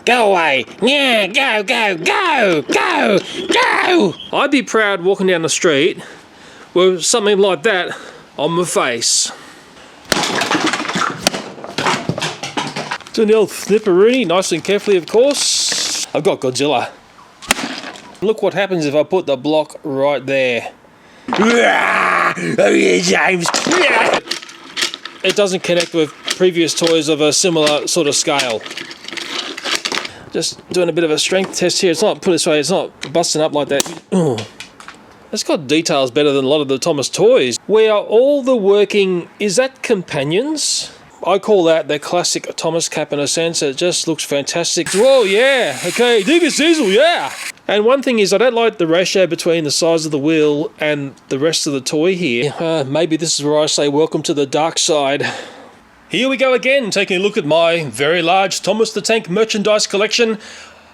Go away. Yeah, go, go, go, go, go. I'd be proud walking down the street with something like that on my face. Doing the old flipperoonie, nice and carefully, of course. I've got Godzilla. Look what happens if I put the block right there. Oh yeah, James. It doesn't connect with previous toys of a similar sort of scale. Just doing a bit of a strength test here. It's not, put it this way, it's not busting up like that. Ooh. It's got details better than a lot of the Thomas toys. Where all the working, is that companions? I call that the classic Thomas cap in a sense. It just looks fantastic. Whoa, yeah, okay, Degus Diesel, yeah. And one thing is, I don't like the ratio between the size of the wheel and the rest of the toy here. Maybe this is where I say welcome to the dark side. Here we go again, taking a look at my very large Thomas the Tank merchandise collection.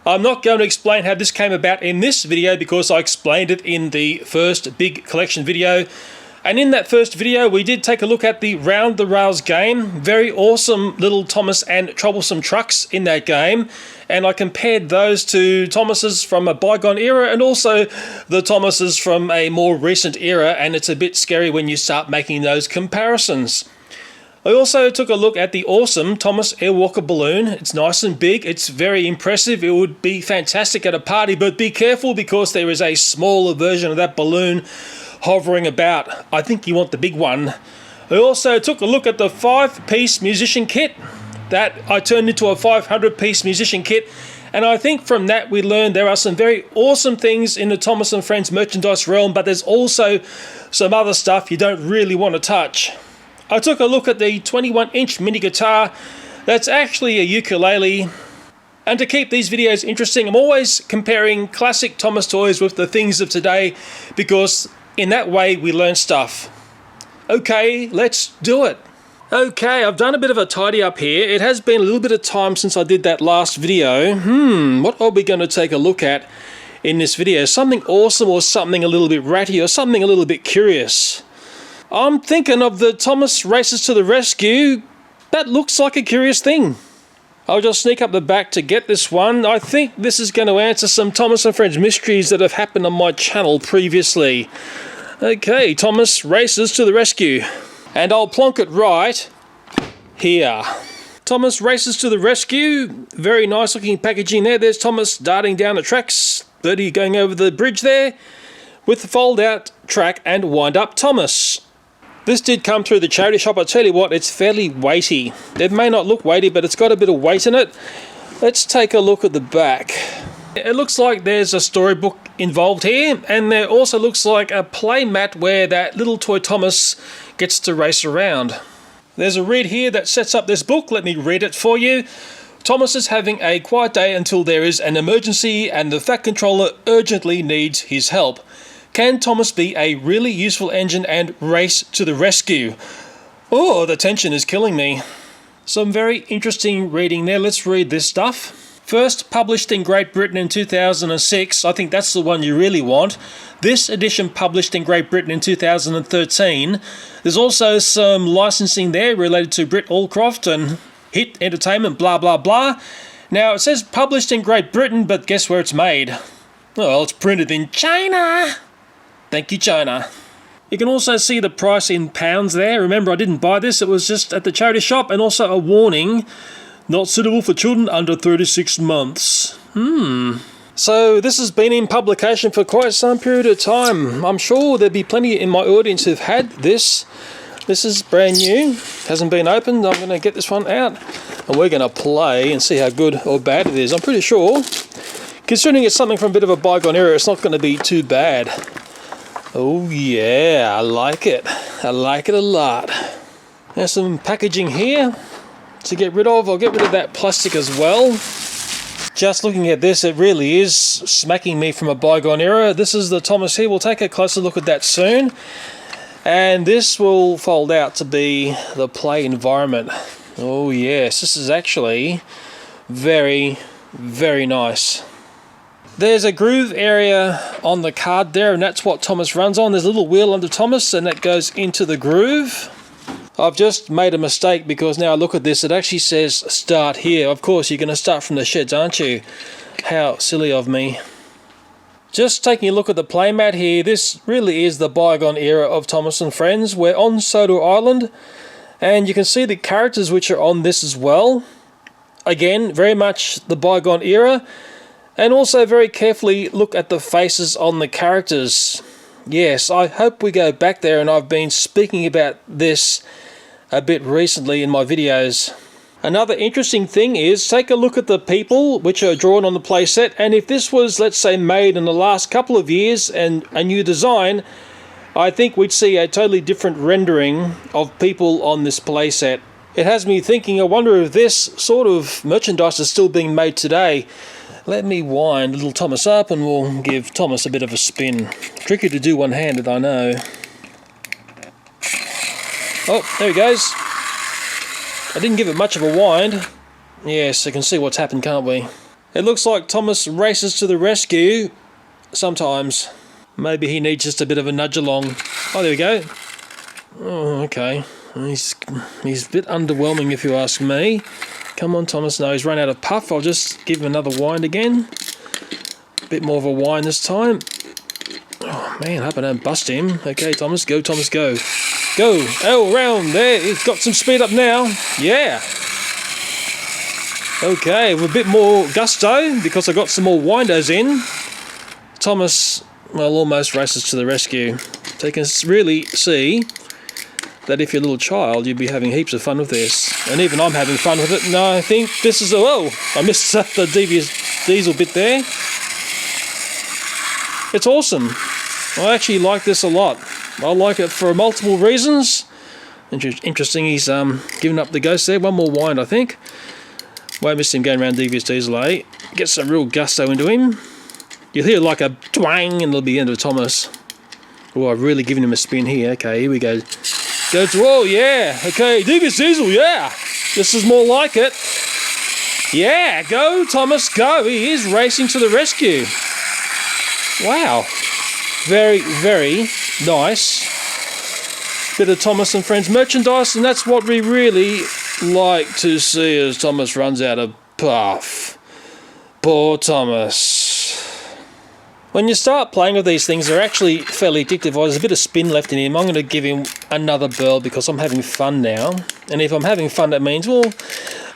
I'm not going to explain how this came about in this video because I explained it in the first big collection video. And in that first video, we did take a look at the Round the Rails game. Very awesome little Thomas and troublesome trucks in that game. And I compared those to Thomases from a bygone era and also the Thomases from a more recent era. And it's a bit scary when you start making those comparisons. I also took a look at the awesome Thomas Airwalker balloon. It's nice and big. It's very impressive. It would be fantastic at a party, but be careful because there is a smaller version of that balloon hovering about. I think you want the big one. I also took a look at the 5-piece musician kit that I turned into a 500-piece musician kit. And I think from that we learned there are some very awesome things in the Thomas & Friends merchandise realm, but there's also some other stuff you don't really want to touch. I took a look at the 21-inch mini guitar. That's actually a ukulele. And to keep these videos interesting, I'm always comparing classic Thomas toys with the things of today because in that way we learn stuff. Okay, let's do it. Okay, I've done a bit of a tidy up here. It has been a little bit of time since I did that last video. What are we going to take a look at in this video? Something awesome or something a little bit ratty or something a little bit curious? I'm thinking of the Thomas Races to the Rescue. That looks like a curious thing. I'll just sneak up the back to get this one. I think this is going to answer some Thomas & Friends mysteries that have happened on my channel previously. Okay, Thomas Races to the Rescue. And I'll plonk it right here. Thomas Races to the Rescue. Very nice looking packaging there. There's Thomas darting down the tracks. Birdie going over the bridge there with the fold out track and wind up Thomas. This did come through the charity shop. I tell you what, it's fairly weighty. It may not look weighty, but it's got a bit of weight in it. Let's take a look at the back. It looks like there's a storybook involved here, and there also looks like a play mat where that little toy Thomas gets to race around. There's a read here that sets up this book. Let me read it for you. Thomas is having a quiet day until there is an emergency and the Fat Controller urgently needs his help. Can Thomas be a really useful engine and race to the rescue? Oh, the tension is killing me. Some very interesting reading there. Let's read this stuff. First published in Great Britain in 2006. I think that's the one you really want. This edition published in Great Britain in 2013. There's also some licensing there related to Britt Allcroft and Hit Entertainment, blah, blah, blah. Now, it says published in Great Britain, but guess where it's made? Well, it's printed in China. Thank you, China. You can also see the price in pounds there. Remember, I didn't buy this. It was just at the charity shop, and also a warning, not suitable for children under 36 months. So this has been in publication for quite some period of time. I'm sure there'd be plenty in my audience who've had this. This is brand new. Hasn't been opened. I'm going to get this one out, and we're going to play and see how good or bad it is. I'm pretty sure, considering it's something from a bit of a bygone era, it's not going to be too bad. Oh yeah, I like it. I like it a lot. There's some packaging here to get rid of. I'll get rid of that plastic as well. Just looking at this, it really is smacking me from a bygone era. This is the Thomas here. We'll take a closer look at that soon. And this will fold out to be the play environment. Oh yes, this is actually very, very nice. There's a groove area on the card there, and that's what Thomas runs on. There's a little wheel under Thomas, and that goes into the groove. I've just made a mistake because now I look at this, it actually says start here. Of course, you're going to start from the sheds, aren't you? How silly of me. Just taking a look at the playmat here, this really is the bygone era of Thomas and Friends. We're on Soda Island, and you can see the characters which are on this as well. Again, very much the bygone era. And also very carefully look at the faces on the characters. Yes, I hope we go back there, and I've been speaking about this a bit recently in my videos. Another interesting thing is, take a look at the people which are drawn on the playset, and if this was, let's say, made in the last couple of years and a new design, I think we'd see a totally different rendering of people on this playset. It has me thinking, I wonder if this sort of merchandise is still being made today. Let me wind little Thomas up and we'll give Thomas a bit of a spin. Tricky to do one-handed, I know. Oh, there he goes. I didn't give it much of a wind. Yes, I can see what's happened, can't we? It looks like Thomas races to the rescue sometimes. Maybe he needs just a bit of a nudge along. Oh, there we go. Oh, okay. He's a bit underwhelming if you ask me. Come on, Thomas. No, he's run out of puff. I'll just give him another wind again. A bit more of a wind this time. Oh, man, I hope I don't bust him. Okay, Thomas, go, Thomas, go. Go. Oh, round there. He's got some speed up now. Yeah. Okay, with a bit more gusto, because I got some more winders in. Thomas, well, almost races to the rescue. So you can really see that if you're a little child, you'd be having heaps of fun with this. And even I'm having fun with it. No, I think this is I missed the devious diesel bit there. It's awesome. I actually like this a lot. I like it for multiple reasons. Interesting, he's giving up the ghost there. One more wind, I think. Won't miss him going around devious diesel, eh? Get some real gusto into him. You'll hear like a twang and it'll be the end of Thomas. Oh, I've really given him a spin here. Okay, here we go. Go to, oh yeah, okay, devious diesel, yeah. This is more like it. Yeah, go Thomas, go. He is racing to the rescue. Wow. Very, very nice. Bit of Thomas and Friends merchandise, and that's what we really like to see as Thomas runs out of puff. Poor Thomas. When you start playing with these things, they're actually fairly addictive. There's a bit of spin left in him. I'm going to give him another burl because I'm having fun now. And if I'm having fun, that means, well,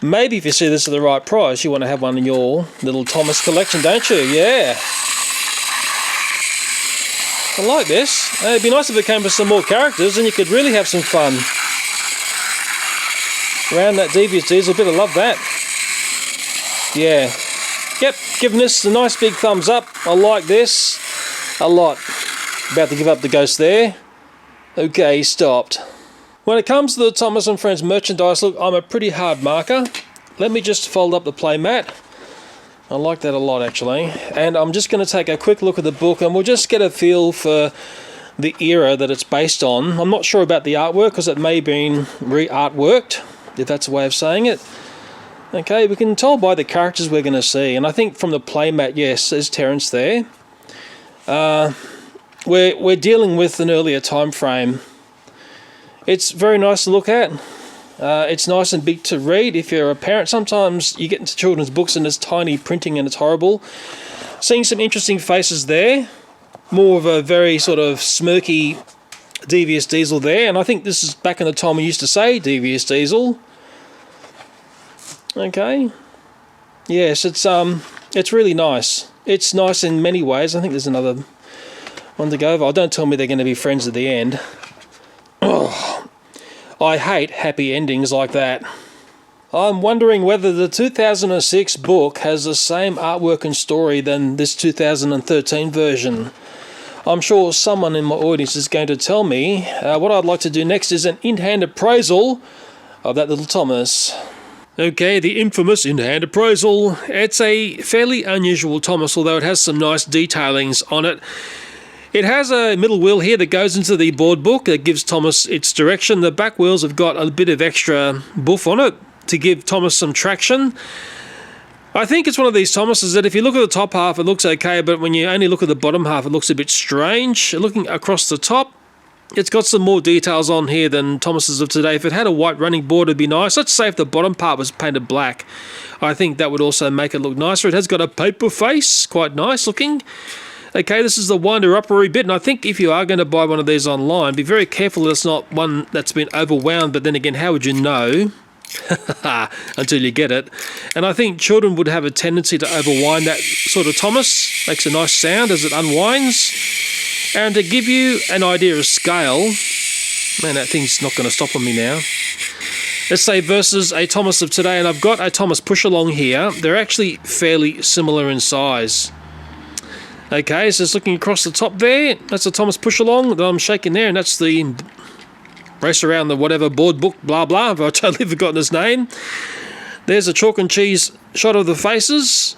maybe if you see this at the right price, you want to have one in your little Thomas collection, don't you? Yeah. I like this. It'd be nice if it came with some more characters and you could really have some fun. Around that devious diesel bit, I love that. Yeah. Yep, giving this a nice big thumbs up. I like this a lot. About to give up the ghost there. Okay, he stopped. When it comes to the Thomas and Friends merchandise, look, I'm a pretty hard marker. Let me just fold up the play mat. I like that a lot, actually. And I'm just going to take a quick look at the book and we'll just get a feel for the era that it's based on. I'm not sure about the artwork because it may have been re-artworked, if that's a way of saying it. Okay, we can tell by the characters we're going to see, and I think from the playmat, yes, there's Terence there. We're dealing with an earlier time frame. It's very nice to look at. It's nice and big to read. If you're a parent, sometimes you get into children's books and there's tiny printing and it's horrible. Seeing some interesting faces there. More of a very sort of smirky devious diesel there, and I think this is back in the time we used to say devious diesel. Okay. Yes, it's really nice. It's nice in many ways. I think there's another one to go over. Oh, don't tell me they're going to be friends at the end. Oh, I hate happy endings like that. I'm wondering whether the 2006 book has the same artwork and story than this 2013 version. I'm sure someone in my audience is going to tell me. What I'd like to do next is an in-hand appraisal of that little Thomas. Okay, the infamous in-hand appraisal. It's a fairly unusual Thomas, although it has some nice detailings on it. It has a middle wheel here that goes into the board book that gives Thomas its direction. The back wheels have got a bit of extra boof on it to give Thomas some traction. I think it's one of these Thomases that if you look at the top half, it looks okay, but when you only look at the bottom half, it looks a bit strange. Looking across the top, it's got some more details on here than Thomas's of today. If it had a white running board, it'd be nice. Let's say if the bottom part was painted black, I think that would also make it look nicer. It has got a paper face, quite nice looking. Okay, this is the winder-uppery bit, and I think if you are going to buy one of these online, be very careful that it's not one that's been overwound, but then again, how would you know until you get it? And I think children would have a tendency to overwind that sort of Thomas. Makes a nice sound as it unwinds. And to give you an idea of scale, man, that thing's not going to stop on me now. Let's say versus a Thomas of today, and I've got a Thomas push-along here. They're actually fairly similar in size. Okay, so it's looking across the top there. That's a Thomas push-along that I'm shaking there, and that's the race around the whatever board book, blah, blah. I've totally forgotten his name. There's a chalk and cheese shot of the faces.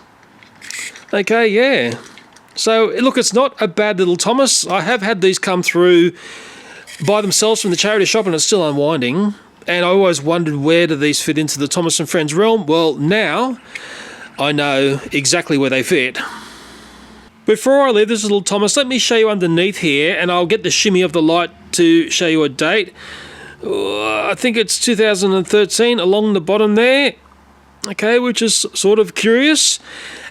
Okay, yeah. So, look, it's not a bad little Thomas. I have had these come through by themselves from the charity shop, and it's still unwinding. And I always wondered, where do these fit into the Thomas and Friends realm? Well, now I know exactly where they fit. Before I leave this little Thomas, let me show you underneath here, and I'll get the shimmy of the light to show you a date. I think it's 2013 along the bottom there. Okay, which is sort of curious.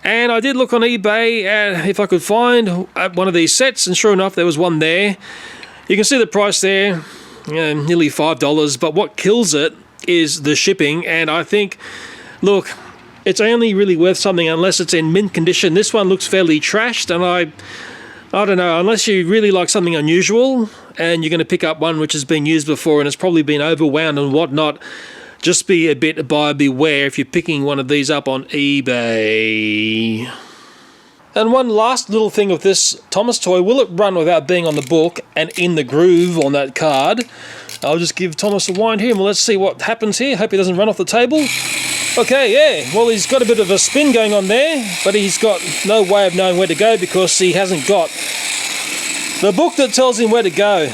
And I did look on eBay if I could find one of these sets, and sure enough, there was one there. You can see the price there, nearly $5, but what kills it is the shipping, and I think, look, it's only really worth something unless it's in mint condition. This one looks fairly trashed, and I don't know, unless you really like something unusual and you're going to pick up one which has been used before and it's probably been overwound and whatnot, just be a bit buyer beware if you're picking one of these up on eBay. And one last little thing with this Thomas toy, will it run without being on the book and in the groove on that card? I'll just give Thomas a wind here and let's see what happens here. Hope he doesn't run off the table. Okay, yeah, well, he's got a bit of a spin going on there, but he's got no way of knowing where to go because he hasn't got the book that tells him where to go.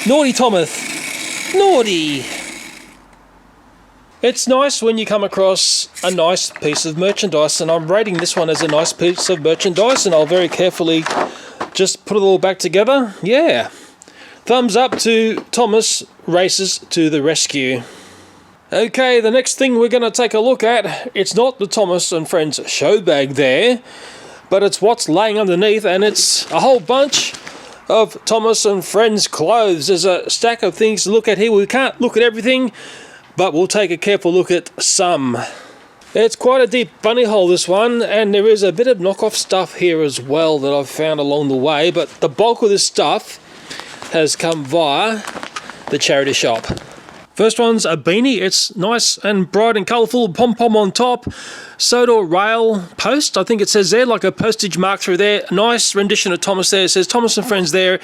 Naughty Thomas. Naughty. It's nice when you come across a nice piece of merchandise, and I'm rating this one as a nice piece of merchandise, and I'll very carefully just put it all back together. Yeah. Thumbs up to Thomas Races to the Rescue. Okay, the next thing we're going to take a look at, it's not the Thomas and Friends show bag there, but it's what's laying underneath, and it's a whole bunch of Thomas and Friends clothes. There's a stack of things to look at here. We can't look at everything, but we'll take a careful look at some. It's quite a deep bunny hole, this one, and there is a bit of knockoff stuff here as well that I've found along the way, but the bulk of this stuff has come via the charity shop. First one's a beanie. It's nice and bright and colourful, pom-pom on top, soda rail post, I think it says there, like a postage mark through there. A nice rendition of Thomas there. It says Thomas and Friends there.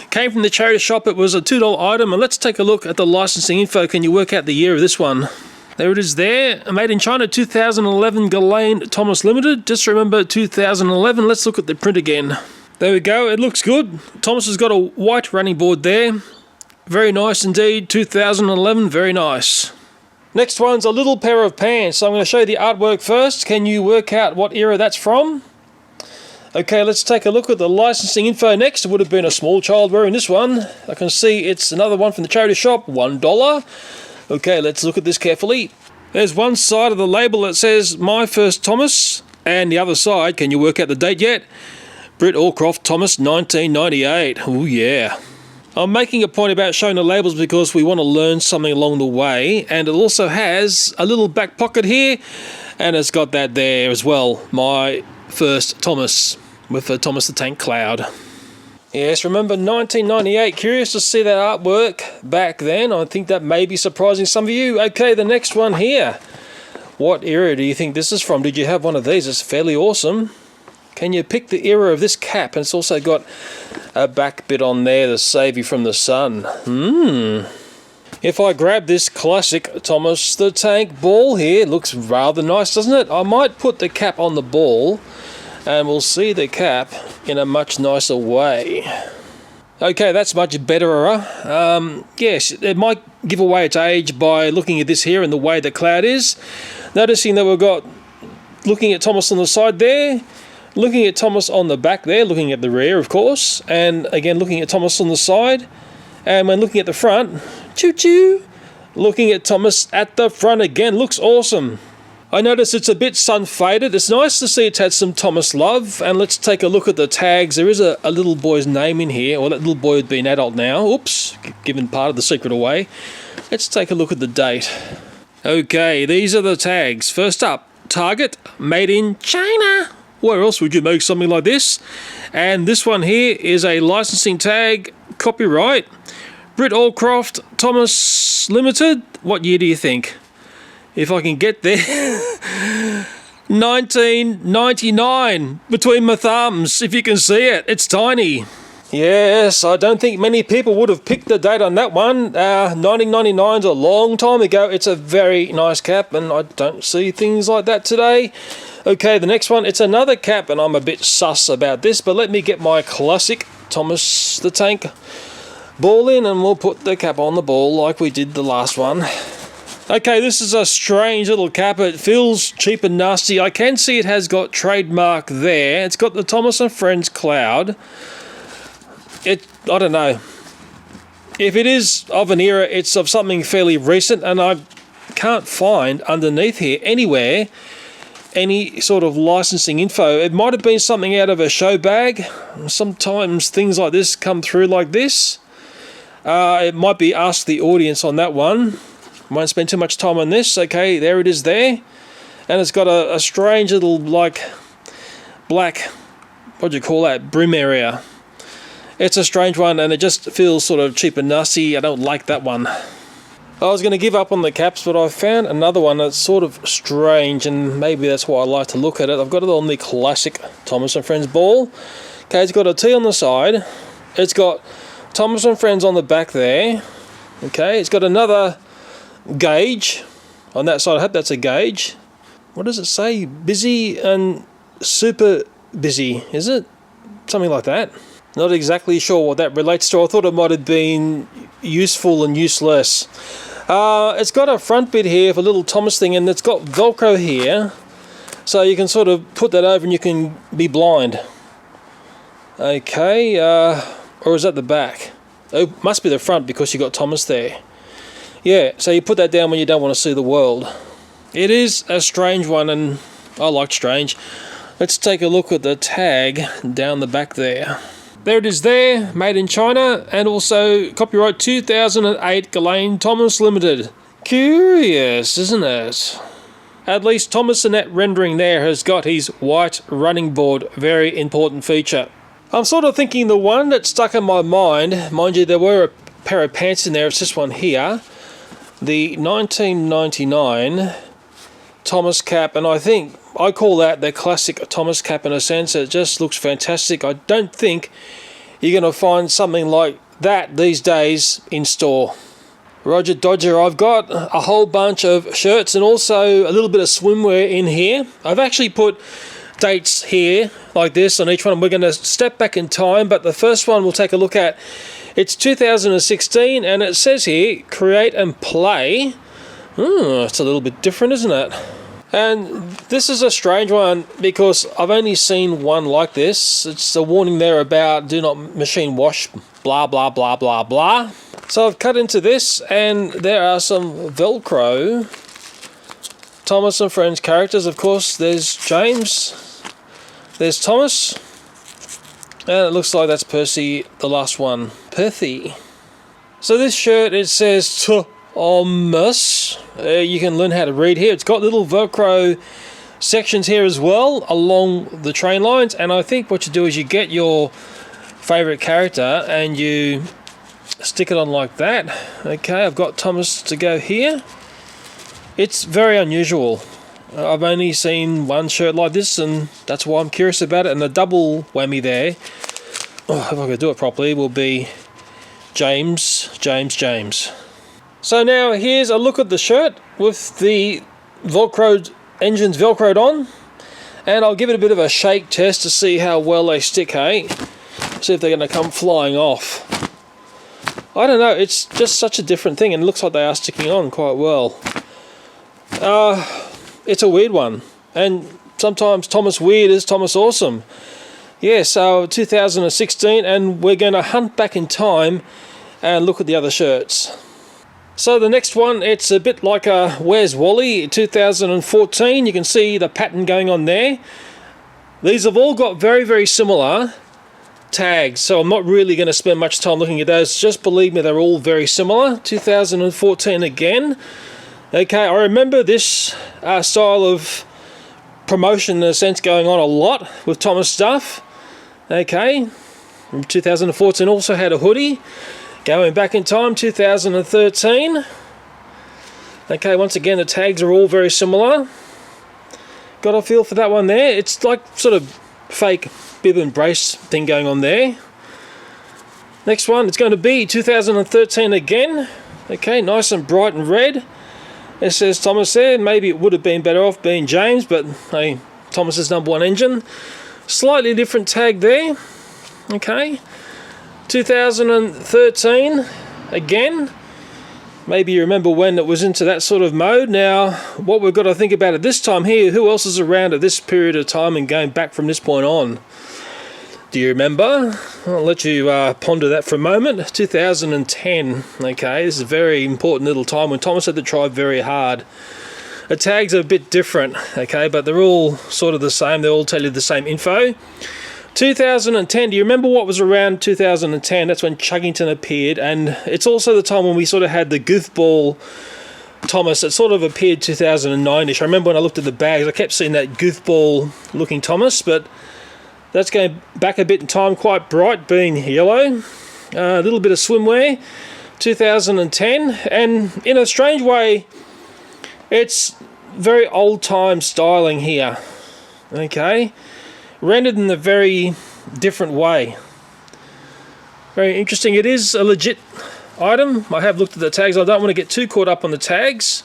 Came from the charity shop. It was a $2 item, and let's take a look at the licensing info. Can you work out the year of this one? There it is there. Made in China, 2011 Ghislaine Thomas Limited. Just remember 2011. Let's look at the print again. There we go. It looks good. Thomas has got a white running board there. Very nice indeed, 2011, very nice. Next one's a little pair of pants. So I'm going to show you the artwork first. Can you work out what era that's from? Okay, let's take a look at the licensing info next. It would have been a small child wearing this one. I can see it's another one from the charity shop, $1. Okay, let's look at this carefully. There's one side of the label that says My First Thomas, and the other side, can you work out the date yet? Britt Allcroft Thomas, 1998. Oh yeah. I'm making a point about showing the labels because we want to learn something along the way, and it also has a little back pocket here, and it's got that there as well. My First Thomas, with a Thomas the Tank Cloud. Yes, remember 1998. Curious to see that artwork back then. I think that may be surprising some of you. Okay, the next one here. What era do you think this is from? Did you have one of these? It's fairly awesome. Can you pick the era of this cap? And it's also got a back bit on there to save you from the sun. If I grab this classic Thomas the Tank ball here, it looks rather nice, doesn't it? I might put the cap on the ball and we'll see the cap in a much nicer way. Okay, that's much better. Yes, it might give away its age by looking at this here and the way the cloud is. Noticing that we've got, looking at Thomas on the side there, looking at Thomas on the back there, looking at the rear, of course, and again looking at Thomas on the side. And when looking at the front, choo-choo, looking at Thomas at the front again, looks awesome. I notice it's a bit sun faded. It's nice to see it's had some Thomas love. And let's take a look at the tags. There is a little boy's name in here. Well, that little boy would be an adult now. Oops, given part of the secret away. Let's take a look at the date. Okay, these are the tags. First up, Target, made in China. Where else would you make something like this? And this one here is a licensing tag, copyright, Britt Allcroft, Thomas Limited. What year do you think? If I can get there. 1999, between my thumbs, if you can see it. It's tiny. Yes, I don't think many people would have picked the date on that one. 1999's a long time ago. It's a very nice cap, and I don't see things like that today. Okay, the next one, it's another cap, and I'm a bit sus about this, but let me get my classic Thomas the Tank ball in, and we'll put the cap on the ball like we did the last one. Okay, this is a strange little cap. It feels cheap and nasty. I can see it has got trademark there. It's got the Thomas and Friends cloud. I don't know. If it is of an era, it's of something fairly recent, and I can't find underneath here anywhere any sort of licensing info. It might have been something out of a show bag. Sometimes things like this come through like this. It might be Ask the Audience on that one. Won't spend too much time on this. Okay, there it is there. And it's got a strange little, like, black, what do you call that, brim area. It's a strange one, and it just feels sort of cheap and nasty. I don't like that one. I was going to give up on the caps, but I found another one that's sort of strange, and maybe that's why I like to look at it. I've got it on the classic Thomas and Friends ball. Okay, it's got a T on the side. It's got Thomas and Friends on the back there. Okay, it's got another gauge on that side. I hope that's a gauge. What does it say? Busy and super busy, is it? Something like that. Not exactly sure what that relates to. I thought it might have been useful and useless. It's got a front bit here for a little Thomas thing, and it's got Velcro here, so you can sort of put that over and you can be blind. Okay, or is that the back? It must be the front because you got Thomas there. Yeah, so you put that down when you don't want to see the world. It is a strange one, and I like strange. Let's take a look at the tag down the back there. There it is there, made in China, and also copyright 2008 Ghislaine Thomas Limited. Curious, isn't it? At least Thomas in that rendering there has got his white running board, very important feature. I'm sort of thinking the one that stuck in my mind you, there were a pair of pants in there, it's this one here. The 1999 Thomas cap, and I think I call that the classic Thomas cap in a sense. It just looks fantastic. I don't think you're going to find something like that these days in store. Roger Dodger, I've got a whole bunch of shirts and also a little bit of swimwear in here. I've actually put dates here like this on each one. We're going to step back in time, but the first one we'll take a look at, it's 2016, and it says here, create and play. It's a little bit different, isn't it? And this is a strange one because I've only seen one like this. It's a warning there about do not machine wash, blah, blah, blah, blah, blah. So I've cut into this, and there are some Velcro Thomas and Friends characters. Of course, there's James, there's Thomas, and it looks like that's Percy, the last one. Perthy. So this shirt, it says Thomas. You can learn how to read here. It's got little Velcro sections here as well along the train lines, and I think what you do is you get your favorite character and you stick it on like that. Okay, I've got Thomas to go here. It's very unusual. I've only seen one shirt like this, and that's why I'm curious about it. And the double whammy there, if I can do it properly, will be James. So now here's a look at the shirt with the Velcroed engines Velcroed on, and I'll give it a bit of a shake test to see how well they stick, hey? See if they're going to come flying off. I don't know, it's just such a different thing, and it looks like they are sticking on quite well. It's a weird one, and sometimes Thomas weird is Thomas awesome. Yeah, so 2016, and we're going to hunt back in time And look at the other shirts. So the next one, it's a bit like a Where's Wally 2014. You can see the pattern going on there. These have all got very, very similar tags, so I'm not really going to spend much time looking at those. Just believe me, they're all very similar. 2014 again. Okay, I remember this style of promotion in a sense going on a lot with Thomas stuff. Okay, from 2014 also had a hoodie. Going back in time, 2013. Okay, once again the tags are all very similar. Got a feel for that one there. It's like sort of fake bib and brace thing going on there. Next one, it's going to be 2013 again. Okay, nice and bright and red. It says Thomas there. Maybe it would have been better off being James, but hey, Thomas's #1 engine. Slightly different tag there. Okay. 2013 again. Maybe you remember when it was into that sort of mode. Now, what we've got to think about at this time here, who else is around at this period of time and going back from this point on? Do you remember? I'll let you ponder that for a moment. 2010. Okay, this is a very important little time when Thomas had to try very hard. The tags are a bit different, okay, but they're all sort of the same. They all tell you the same info. 2010, do you remember what was around 2010? That's when Chuggington appeared, and it's also the time when we sort of had the goofball Thomas. It sort of appeared 2009-ish. I remember when I looked at the bags, I kept seeing that goofball looking Thomas, but that's going back a bit in time, quite bright, being yellow. A little bit of swimwear, 2010, and in a strange way, it's very old-time styling here, okay? Rendered in a very different way. Very interesting. It is a legit item. I have looked at the tags. I don't want to get too caught up on the tags.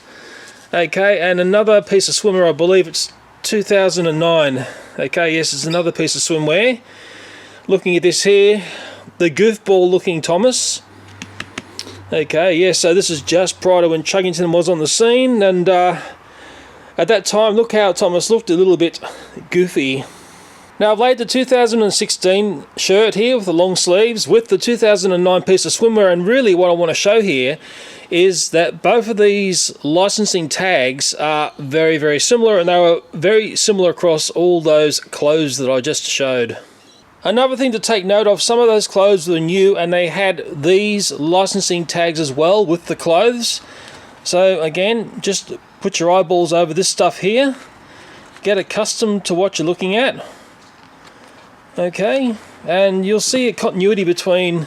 Okay, and another piece of swimwear, I believe it's 2009. Okay, yes, it's another piece of swimwear. Looking at this here, the goofball looking Thomas. Okay, yes, so this is just prior to when Chuggington was on the scene, and at that time, look how Thomas looked, a little bit goofy. Now I've laid the 2016 shirt here with the long sleeves with the 2009 piece of swimwear, and really what I want to show here is that both of these licensing tags are very, very similar, and they were very similar across all those clothes that I just showed. Another thing to take note of, some of those clothes were new and they had these licensing tags as well with the clothes. So again, just put your eyeballs over this stuff here. Get accustomed to what you're looking at. Okay, and you'll see a continuity between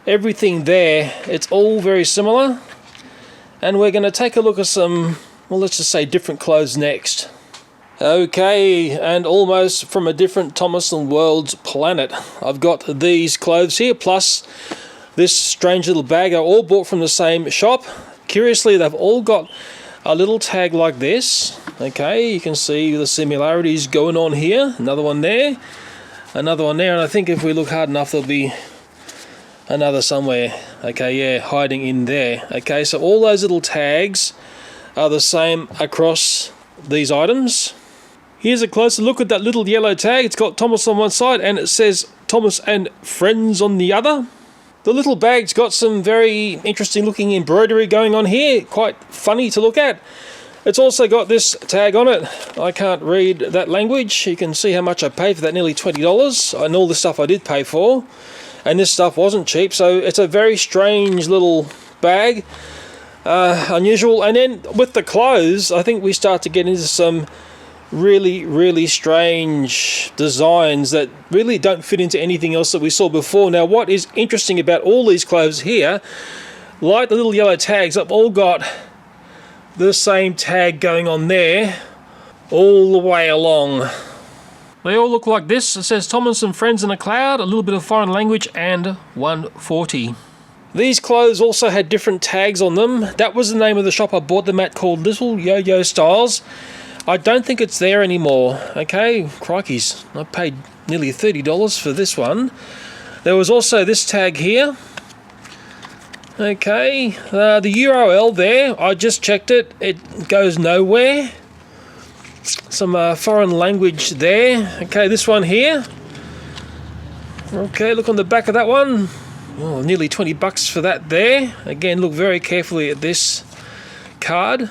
everything there. It's all very similar, and we're going to take a look at some, well, let's just say different clothes next. Okay, and almost from a different Thomas and World's planet. I've got these clothes here, plus this strange little bag, are all bought from the same shop. Curiously, they've all got a little tag like this. Okay, you can see the similarities going on here. Another one there. Another one there, and I think if we look hard enough there'll be another somewhere. Okay, yeah, hiding in there. Okay, so all those little tags are the same across these items. Here's a closer look at that little yellow tag. It's got Thomas on one side and it says Thomas and Friends on the other. The little bag's got some very interesting looking embroidery going on here, quite funny to look at. It's also got this tag on it. I can't read that language. You can see how much I paid for that, nearly $20, and all the stuff I did pay for. And this stuff wasn't cheap, so it's a very strange little bag. Unusual. And then with the clothes, I think we start to get into some really, really strange designs that really don't fit into anything else that we saw before. Now, what is interesting about all these clothes here, like the little yellow tags, I've all got the same tag going on there all the way along. They all look like this. It says Thomas and Friends in a cloud, a little bit of foreign language, and 140. These clothes also had different tags on them. That was the name of the shop I bought them at, called Little Yo-Yo Styles. I don't think it's there anymore. Okay, crikeys, I paid nearly $30 for this one. There was also this tag here. Okay, the URL there, I just checked it, it goes nowhere. Some foreign language there. Okay, this one here. Okay, look on the back of that one. Oh, nearly 20 bucks for that there. Again, look very carefully at this card.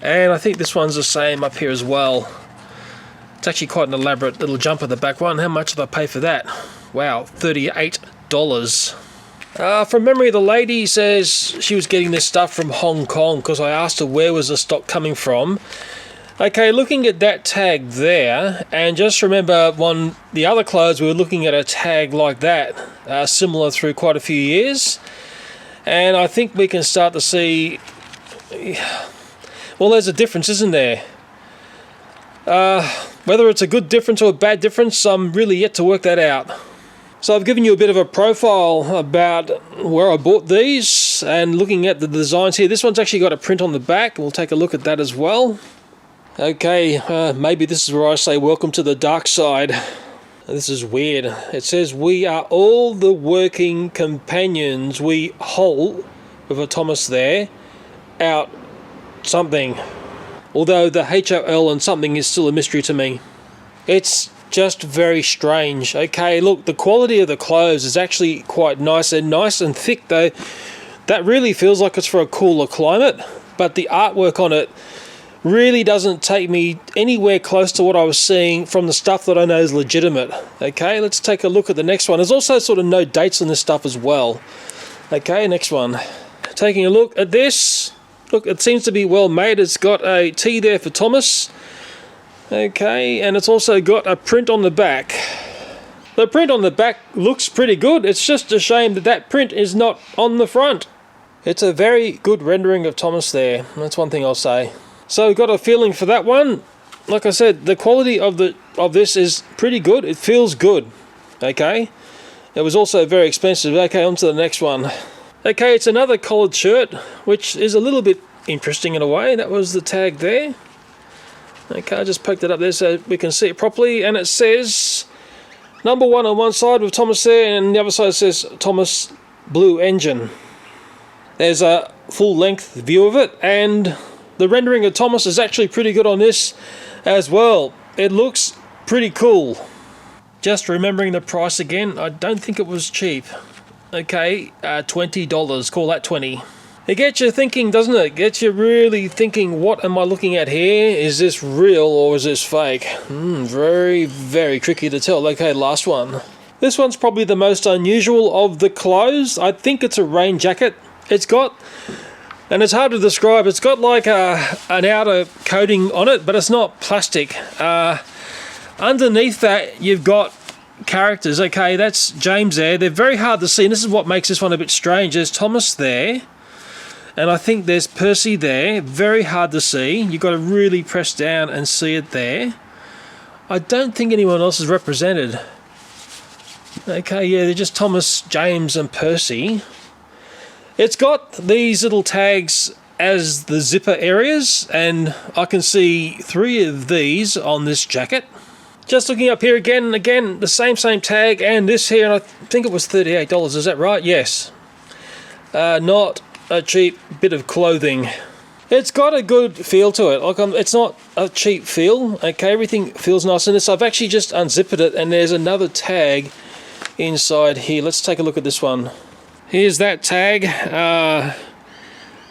And I think this one's the same up here as well. It's actually quite an elaborate little jumper, the back one. How much did I pay for that? Wow, $38. From memory, the lady says she was getting this stuff from Hong Kong because I asked her where was the stock coming from. Okay, looking at that tag there, and just remember the other clothes, we were looking at a tag like that, similar through quite a few years. And I think we can start to see, well, there's a difference, isn't there? Whether it's a good difference or a bad difference, I'm really yet to work that out. So I've given you a bit of a profile about where I bought these, and looking at the designs here. This one's actually got a print on the back. We'll take a look at that as well. Okay, maybe this is where I say welcome to the dark side. This is weird. It says we are all the working companions we hold, with a Thomas there, out something. Although the HOL and something is still a mystery to me. It's just very strange. Okay, look, the quality of the clothes is actually quite nice. They're nice and thick though. That really feels like it's for a cooler climate, but the artwork on it really doesn't take me anywhere close to what I was seeing from the stuff that I know is legitimate. Okay, let's take a look at the next one. There's also sort of no dates on this stuff as well. Okay, next one. Taking a look at this. Look, it seems to be well made. It's got a T there for Thomas. Okay, and it's also got a print on the back. The print on the back looks pretty good. It's just a shame that that print is not on the front. It's a very good rendering of Thomas there. That's one thing I'll say. So got a feeling for that one. Like I said, the quality of this is pretty good. It feels good. Okay. It was also very expensive. Okay, on to the next one. Okay, it's another collared shirt, which is a little bit interesting in a way. That was the tag there. Okay, I just poked it up there so we can see it properly, and it says number 1 on one side with Thomas there, and the other side says Thomas Blue Engine. There's a full length view of it, and the rendering of Thomas is actually pretty good on this as well. It looks pretty cool. Just remembering the price again, I don't think it was cheap. Okay, $20, call that 20. It gets you thinking, doesn't it? It gets you really thinking, what am I looking at here? Is this real or is this fake? Very, very tricky to tell. Okay, last one. This one's probably the most unusual of the clothes. I think it's a rain jacket. It's got, and it's hard to describe, it's got like an outer coating on it, but it's not plastic. Underneath that, you've got characters. Okay, that's James there. They're very hard to see, and this is what makes this one a bit strange. There's Thomas there, and I think there's Percy there. Very hard to see. You've got to really press down and see it there. I don't think anyone else is represented. Okay, yeah, they're just Thomas, James, and Percy. It's got these little tags as the zipper areas, and I can see 3 of these on this jacket. Just looking up here again, the same tag, and this here, and I think it was $38, is that right? Yes. Not a cheap bit of clothing. It's got a good feel to it. Like, it's not a cheap feel. Okay, everything feels nice in this. I've actually just unzipped it, and there's another tag inside here. Let's take a look at this one. Here's that tag.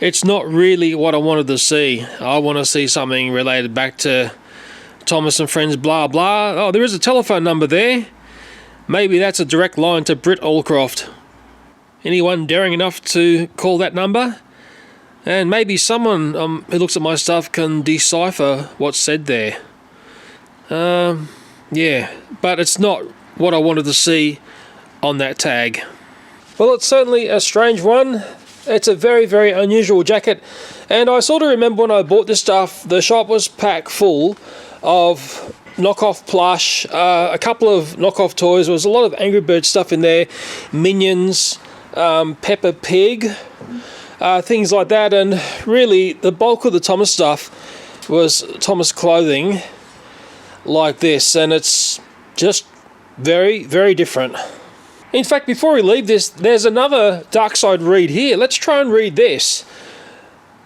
It's not really what I wanted to see. I want to see something related back to Thomas and Friends, blah blah. Oh, there is a telephone number there. Maybe that's a direct line to Britt Allcroft. Anyone daring enough to call that number? And maybe someone who looks at my stuff can decipher what's said there. Yeah, but it's not what I wanted to see on that tag. Well, it's certainly a strange one. It's a very, very unusual jacket. And I sort of remember when I bought this stuff, the shop was packed full of knockoff plush, a couple of knockoff toys. There was a lot of Angry Bird stuff in there, Minions, Peppa Pig, things like that. And really, the bulk of the Thomas stuff was Thomas clothing like this. And it's just very, very different. In fact, before we leave this, there's another dark side read here. Let's try and read this.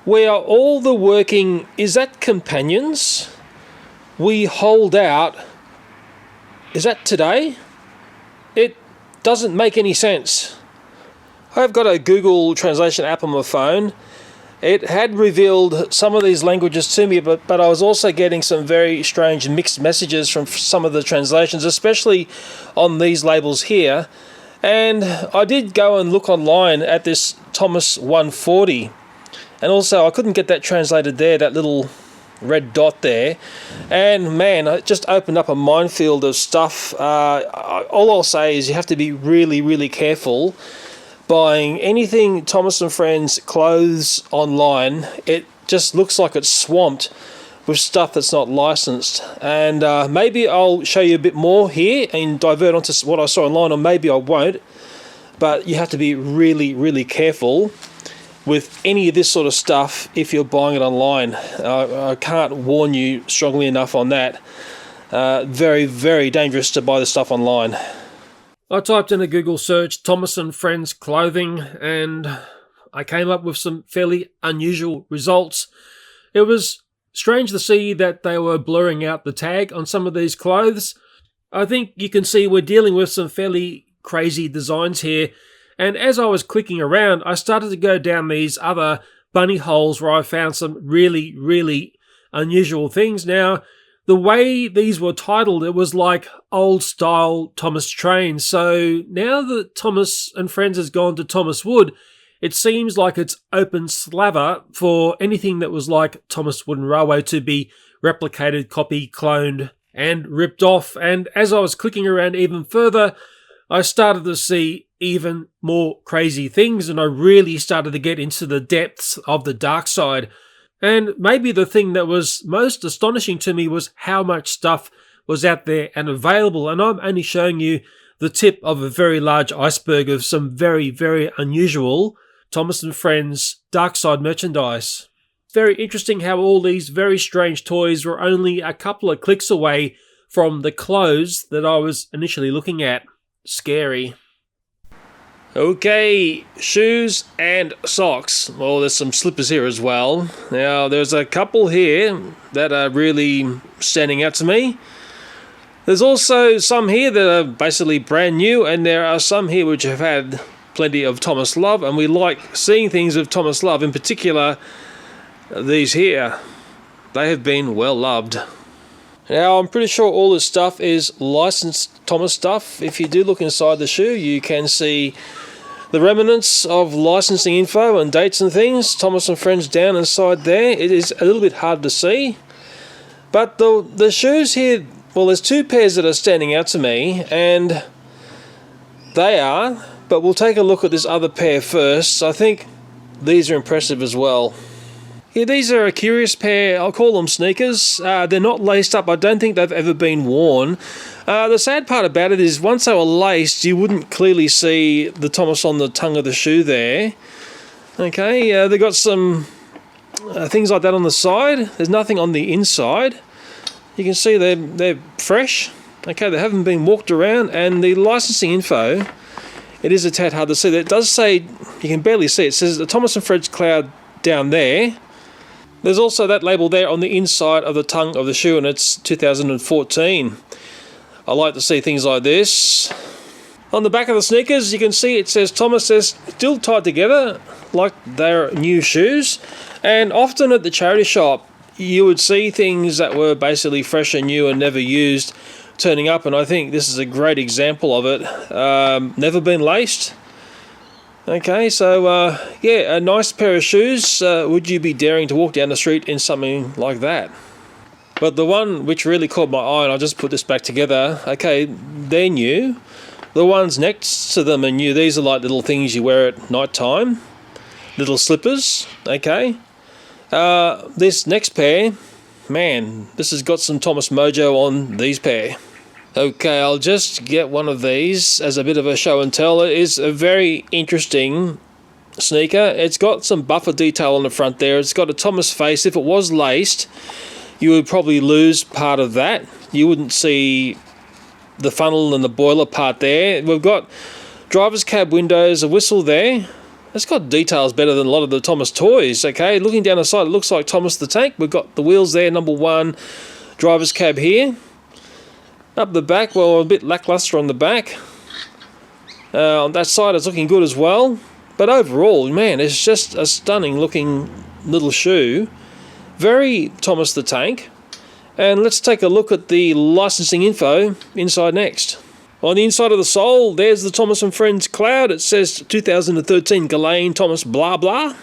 We are all the working... Is that companions? We hold out. Is that today? It doesn't make any sense. I've got a Google translation app on my phone. It had revealed some of these languages to me, but I was also getting some very strange mixed messages from some of the translations, especially on these labels here. And I did go and look online at this Thomas 140, and also I couldn't get that translated there, that little red dot there. And man, it just opened up a minefield of stuff. All I'll say is you have to be really, really careful buying anything Thomas and Friends clothes online. It just looks like it's swamped with stuff that's not licensed. And maybe I'll show you a bit more here and divert onto what I saw online, or maybe I won't. But you have to be really, really careful with any of this sort of stuff if you're buying it online. I can't warn you strongly enough on that. Very, very dangerous to buy the stuff online. I typed in a Google search Thomas and Friends clothing, and I came up with some fairly unusual results. It was strange to see that they were blurring out the tag on some of these clothes. I think you can see we're dealing with some fairly crazy designs here. And as I was clicking around, I started to go down these other bunny holes where I found some really, really unusual things. Now, the way these were titled, it was like old-style Thomas trains. So now that Thomas and Friends has gone to Thomas Wood, it seems like it's open slather for anything that was like Thomas Wooden Railway to be replicated, copied, cloned, and ripped off. And as I was clicking around even further, I started to see even more crazy things, and I really started to get into the depths of the dark side. And maybe the thing that was most astonishing to me was how much stuff was out there and available, and I'm only showing you the tip of a very large iceberg of some very, very unusual Thomas and Friends dark side merchandise. Very interesting how all these very strange toys were only a couple of clicks away from the clothes that I was initially looking at. Scary. Okay, shoes and socks. Well, there's some slippers here as well. Now, there's a couple here that are really standing out to me. There's also some here that are basically brand new, and there are some here which have had plenty of Thomas love, and we like seeing things of Thomas love. In particular, these here. They have been well loved. Now, I'm pretty sure all this stuff is licensed Thomas stuff. If you do look inside the shoe, you can see the remnants of licensing info and dates and things. Thomas and Friends down inside there. It is a little bit hard to see. But the shoes here, well, there's two pairs that are standing out to me, and they are, but we'll take a look at this other pair first. I think these are impressive as well. Yeah, these are a curious pair. I'll call them sneakers. They're not laced up. I don't think they've ever been worn. The sad part about it is once they were laced, you wouldn't clearly see the Thomas on the tongue of the shoe there. Okay, they've got some things like that on the side. There's nothing on the inside. You can see they're fresh. Okay, they haven't been walked around, and the licensing info, it is a tad hard to see. It does say, you can barely see, it says the Thomas and Friends Cloud down there. There's also that label there on the inside of the tongue of the shoe, and it's 2014. I like to see things like this. On the back of the sneakers, you can see it says Thomas. They're still tied together like they're new shoes. And often at the charity shop, you would see things that were basically fresh and new and never used turning up, and I think this is a great example of it. Never been laced. Okay, so yeah, a nice pair of shoes. Would you be daring to walk down the street in something like that? But the one which really caught my eye, and I'll just put this back together. Okay, they're new. The ones next to them are new. These are like little things you wear at night time. Little slippers, okay. This next pair, man, this has got some Thomas mojo on these pair. Okay, I'll just get one of these as a bit of a show and tell. It is a very interesting sneaker. It's got some buffer detail on the front there. It's got a Thomas face. If it was laced, you would probably lose part of that. You wouldn't see the funnel and the boiler part there. We've got driver's cab windows, a whistle there. It's got details better than a lot of the Thomas toys, okay? Looking down the side, it looks like Thomas the Tank. We've got the wheels there, number 1, driver's cab here. Up the back, well, a bit lackluster on the back. On that side, it's looking good as well. But overall, man, it's just a stunning looking little shoe. Very Thomas the Tank. And let's take a look at the licensing info inside next. On the inside of the sole, there's the Thomas & Friends cloud. It says 2013 Ghislaine Thomas blah blah.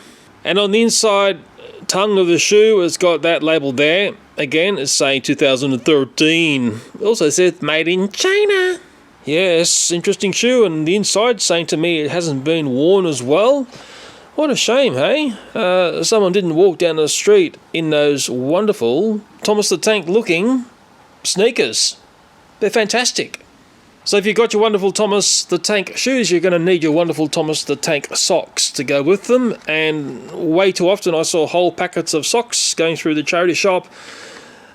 And on the inside tongue of the shoe, it's got that label there. Again, it's saying 2013. It also says made in China. Yes, interesting shoe. And the inside saying to me it hasn't been worn as well. What a shame, hey? Someone didn't walk down the street in those wonderful Thomas the Tank looking sneakers. They're fantastic. So if you've got your wonderful Thomas the Tank shoes, you're going to need your wonderful Thomas the Tank socks to go with them. And way too often I saw whole packets of socks going through the charity shop.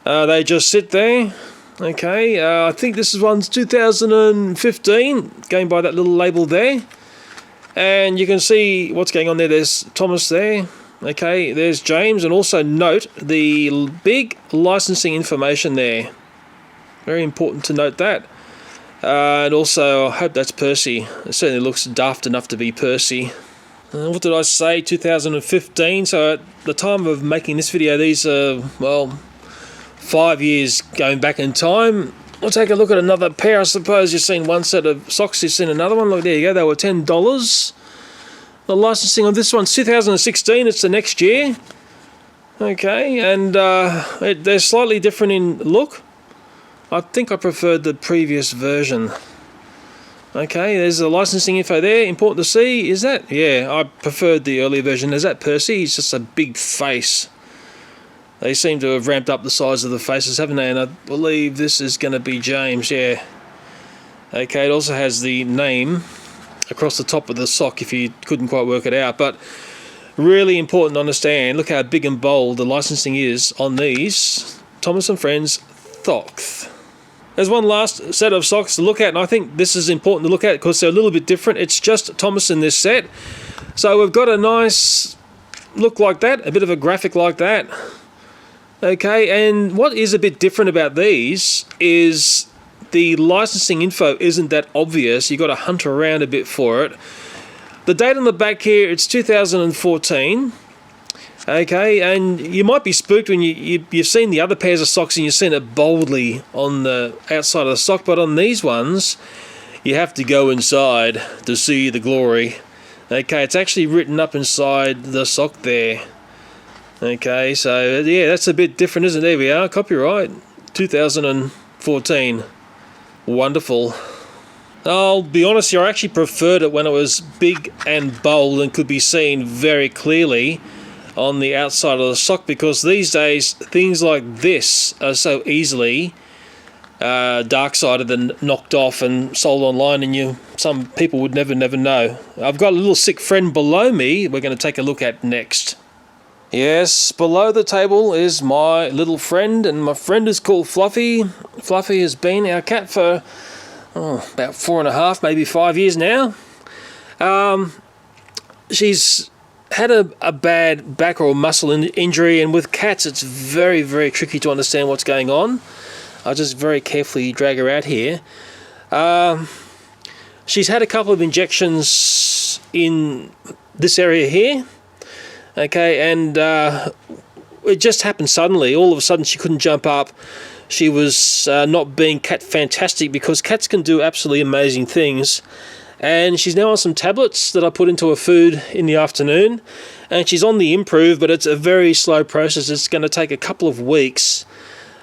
They just sit there. Okay, I think this one's 2015, going by that little label there. And you can see what's going on there. There's Thomas there. Okay, there's James. And also note the big licensing information there. Very important to note that. And also, I hope that's Percy. It certainly looks daft enough to be Percy. What did I say? 2015. So at the time of making this video, these are, well, 5 years going back in time. We'll take a look at another pair. I suppose you've seen one set of socks, you've seen another one. Look, there you go. They were $10. The licensing on this one's 2016. It's the next year. Okay, and they're slightly different in look. I think I preferred the previous version. Okay, there's the licensing info there. Important to see. Is that? Yeah, I preferred the earlier version. Is that Percy? He's just a big face. They seem to have ramped up the size of the faces, haven't they? And I believe this is going to be James, yeah. Okay, it also has the name across the top of the sock if you couldn't quite work it out. But really important to understand, look how big and bold the licensing is on these Thomas & Friends socks. There's one last set of socks to look at, and I think this is important to look at because they're a little bit different. It's just Thomas in this set. So we've got a nice look like that, a bit of a graphic like that. Okay, and what is a bit different about these is the licensing info isn't that obvious. You've got to hunt around a bit for it. The date on the back here, it's 2014. Okay, and you might be spooked when you've seen the other pairs of socks and you've seen it boldly on the outside of the sock, but on these ones, you have to go inside to see the glory. Okay, it's actually written up inside the sock there. Okay, so yeah, that's a bit different, isn't it? There we are, copyright 2014. Wonderful. I'll be honest here, I actually preferred it when it was big and bold and could be seen very clearly on the outside of the sock, because these days things like this are so easily dark-sided and knocked off and sold online, and some people would never know. I've got a little sick friend below me we're going to take a look at next. Yes, below the table is my little friend, and my friend is called Fluffy. Fluffy has been our cat for about 4.5, maybe 5 years now. She's had a bad back or muscle injury, and with cats it's very, very tricky to understand what's going on. I'll just very carefully drag her out here. She's had a couple of injections in this area here. Okay, and it just happened suddenly. All of a sudden she couldn't jump up. She was not being cat fantastic, because cats can do absolutely amazing things. And she's now on some tablets that I put into her food in the afternoon. And she's on the improve, but it's a very slow process. It's going to take a couple of weeks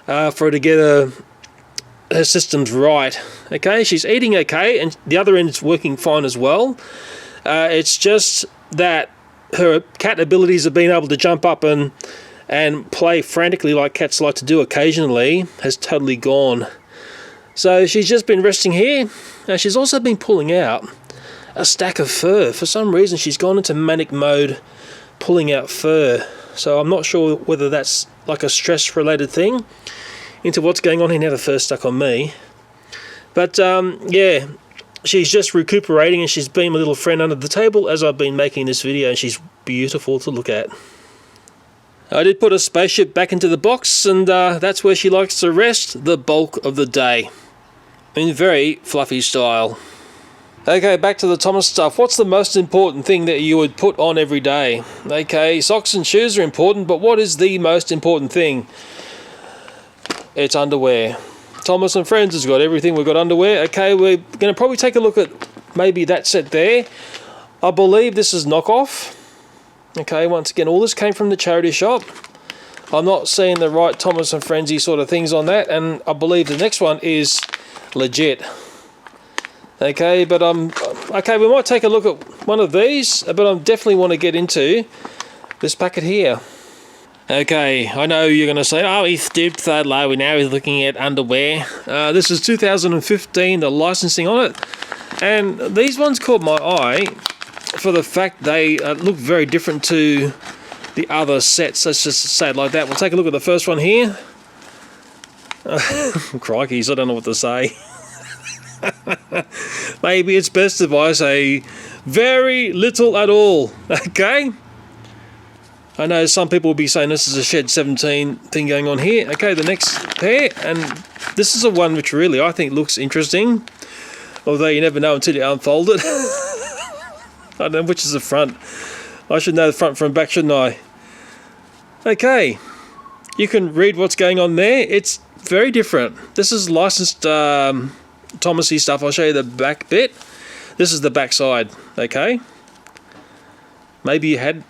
for her to get her systems right. Okay, she's eating okay, and the other end is working fine as well. It's just that her cat abilities of being able to jump up and play frantically like cats like to do occasionally has totally gone. So she's just been resting here. Now she's also been pulling out a stack of fur. For some reason she's gone into manic mode pulling out fur. So I'm not sure whether that's like a stress related thing into what's going on here. Now the fur's stuck on me. But yeah, she's just recuperating, and she's been my little friend under the table as I've been making this video, and she's beautiful to look at. I did put a spaceship back into the box, and that's where she likes to rest the bulk of the day, in very Fluffy style. Okay, back to the Thomas stuff. What's the most important thing that you would put on every day? Okay, socks and shoes are important, but what is the most important thing? It's underwear. Thomas and Friends has got everything. We've got underwear. Okay, we're going to probably take a look at maybe that set there. I believe this is Knockoff. Okay, once again, all this came from the charity shop. I'm not seeing the right Thomas and Friendsy sort of things on that, and I believe the next one is legit. Okay, but okay, we might take a look at one of these, but I definitely want to get into this packet here. Okay, I know you're going to say, oh, he stooped so low, and now he's looking at underwear. This is 2015, the licensing on it, and these ones caught my eye for the fact they look very different to the other sets. Let's just say it like that. We'll take a look at the first one here. Crikeys, I don't know what to say. Maybe it's best if I say very little at all. Okay, I know some people will be saying this is a Shed 17 thing going on here. Okay, the next pair, and this is a one which really I think looks interesting, although you never know until you unfold it. I don't know which is the front. I should know the front from back, shouldn't I? Okay, you can read what's going on there. It's very different. This is licensed Thomasy stuff. I'll show you the back bit. This is the back side. Okay, maybe you had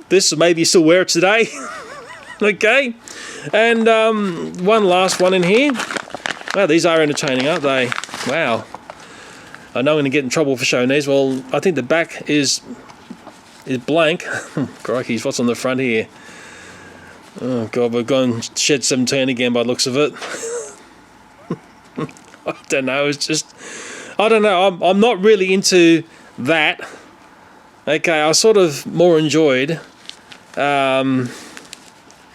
this, maybe you still wear it today. Okay, and one last one in here. Wow, these are entertaining, aren't they? Wow, I know I'm going to get in trouble for showing these. Well, I think the back is blank. Crikey, what's on the front here? Oh god, we've gone Shed 17 again by the looks of it. I don't know, it's just, I don't know, I'm not really into that. Okay, I sort of more enjoyed that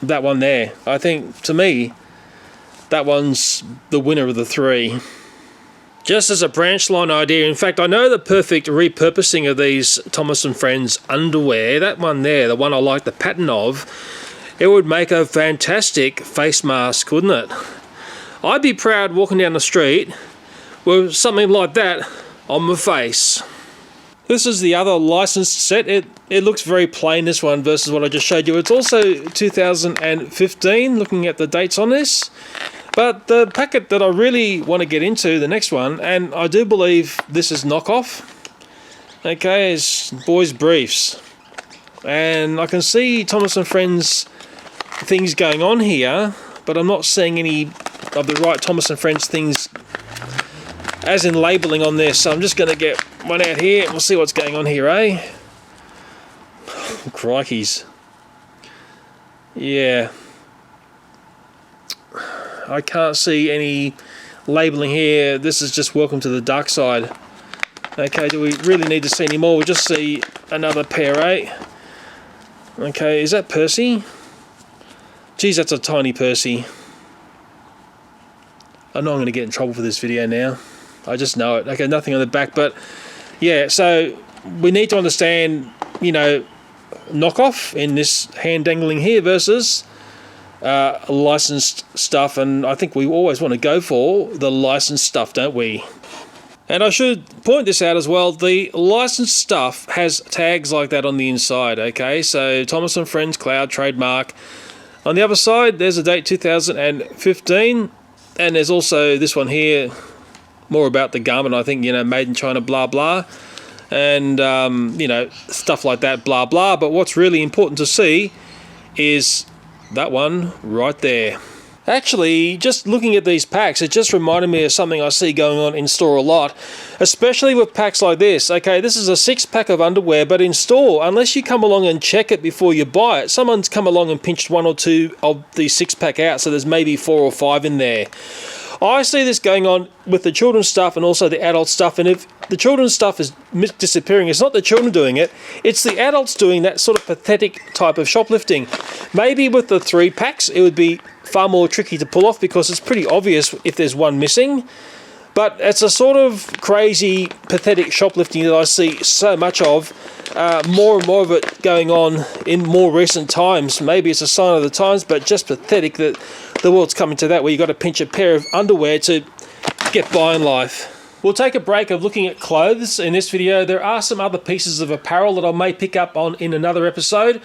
one there. I think, to me, that one's the winner of the three. Just as a branch line idea, in fact, I know the perfect repurposing of these Thomas and Friends underwear, that one there, the one I like the pattern of, it would make a fantastic face mask, wouldn't it? I'd be proud walking down the street with something like that on my face. This is the other licensed set. It looks very plain, this one, versus what I just showed you. It's also 2015, looking at the dates on this. But the packet that I really want to get into, the next one, and I do believe this is Knockoff. Okay, is boys' briefs. And I can see Thomas and Friends things going on here, but I'm not seeing any of the right Thomas and Friends things as in labelling on this, so I'm just going to get one out here and we'll see what's going on here, eh? Crikeys. Yeah. I can't see any labelling here. This is just welcome to the dark side. Okay, do we really need to see any more? We'll just see another pair, eh? Okay, is that Percy? Geez, that's a tiny Percy. I know I'm going to get in trouble for this video now. I just know it. Okay, nothing on the back, but yeah, so we need to understand, you know, Knockoff in this hand dangling here versus licensed stuff, and I think we always want to go for the licensed stuff, don't we? And I should point this out as well, the licensed stuff has tags like that on the inside, okay? So Thomas and Friends Cloud trademark. On the other side, there's a date 2015, and there's also this one here, more about the garment, I think, you know, made in China, blah, blah, and, you know, stuff like that, blah, blah. But what's really important to see is that one right there. Actually, just looking at these packs, it just reminded me of something I see going on in store a lot, especially with packs like this. Okay, this is a 6-pack of underwear, but in store, unless you come along and check it before you buy it, someone's come along and pinched 1 or 2 of the 6-pack out, so there's maybe 4 or 5 in there. I see this going on with the children's stuff and also the adult stuff, and if the children's stuff is disappearing, it's not the children doing it, it's the adults doing that sort of pathetic type of shoplifting. Maybe with the 3-packs it would be far more tricky to pull off because it's pretty obvious if there's one missing, but it's a sort of crazy, pathetic shoplifting that I see so much of, more and more of it going on in more recent times. Maybe it's a sign of the times, but just pathetic that the world's coming to that where you got to pinch a pair of underwear to get by in life. We'll take a break of looking at clothes in this video. There are some other pieces of apparel that I may pick up on in another episode.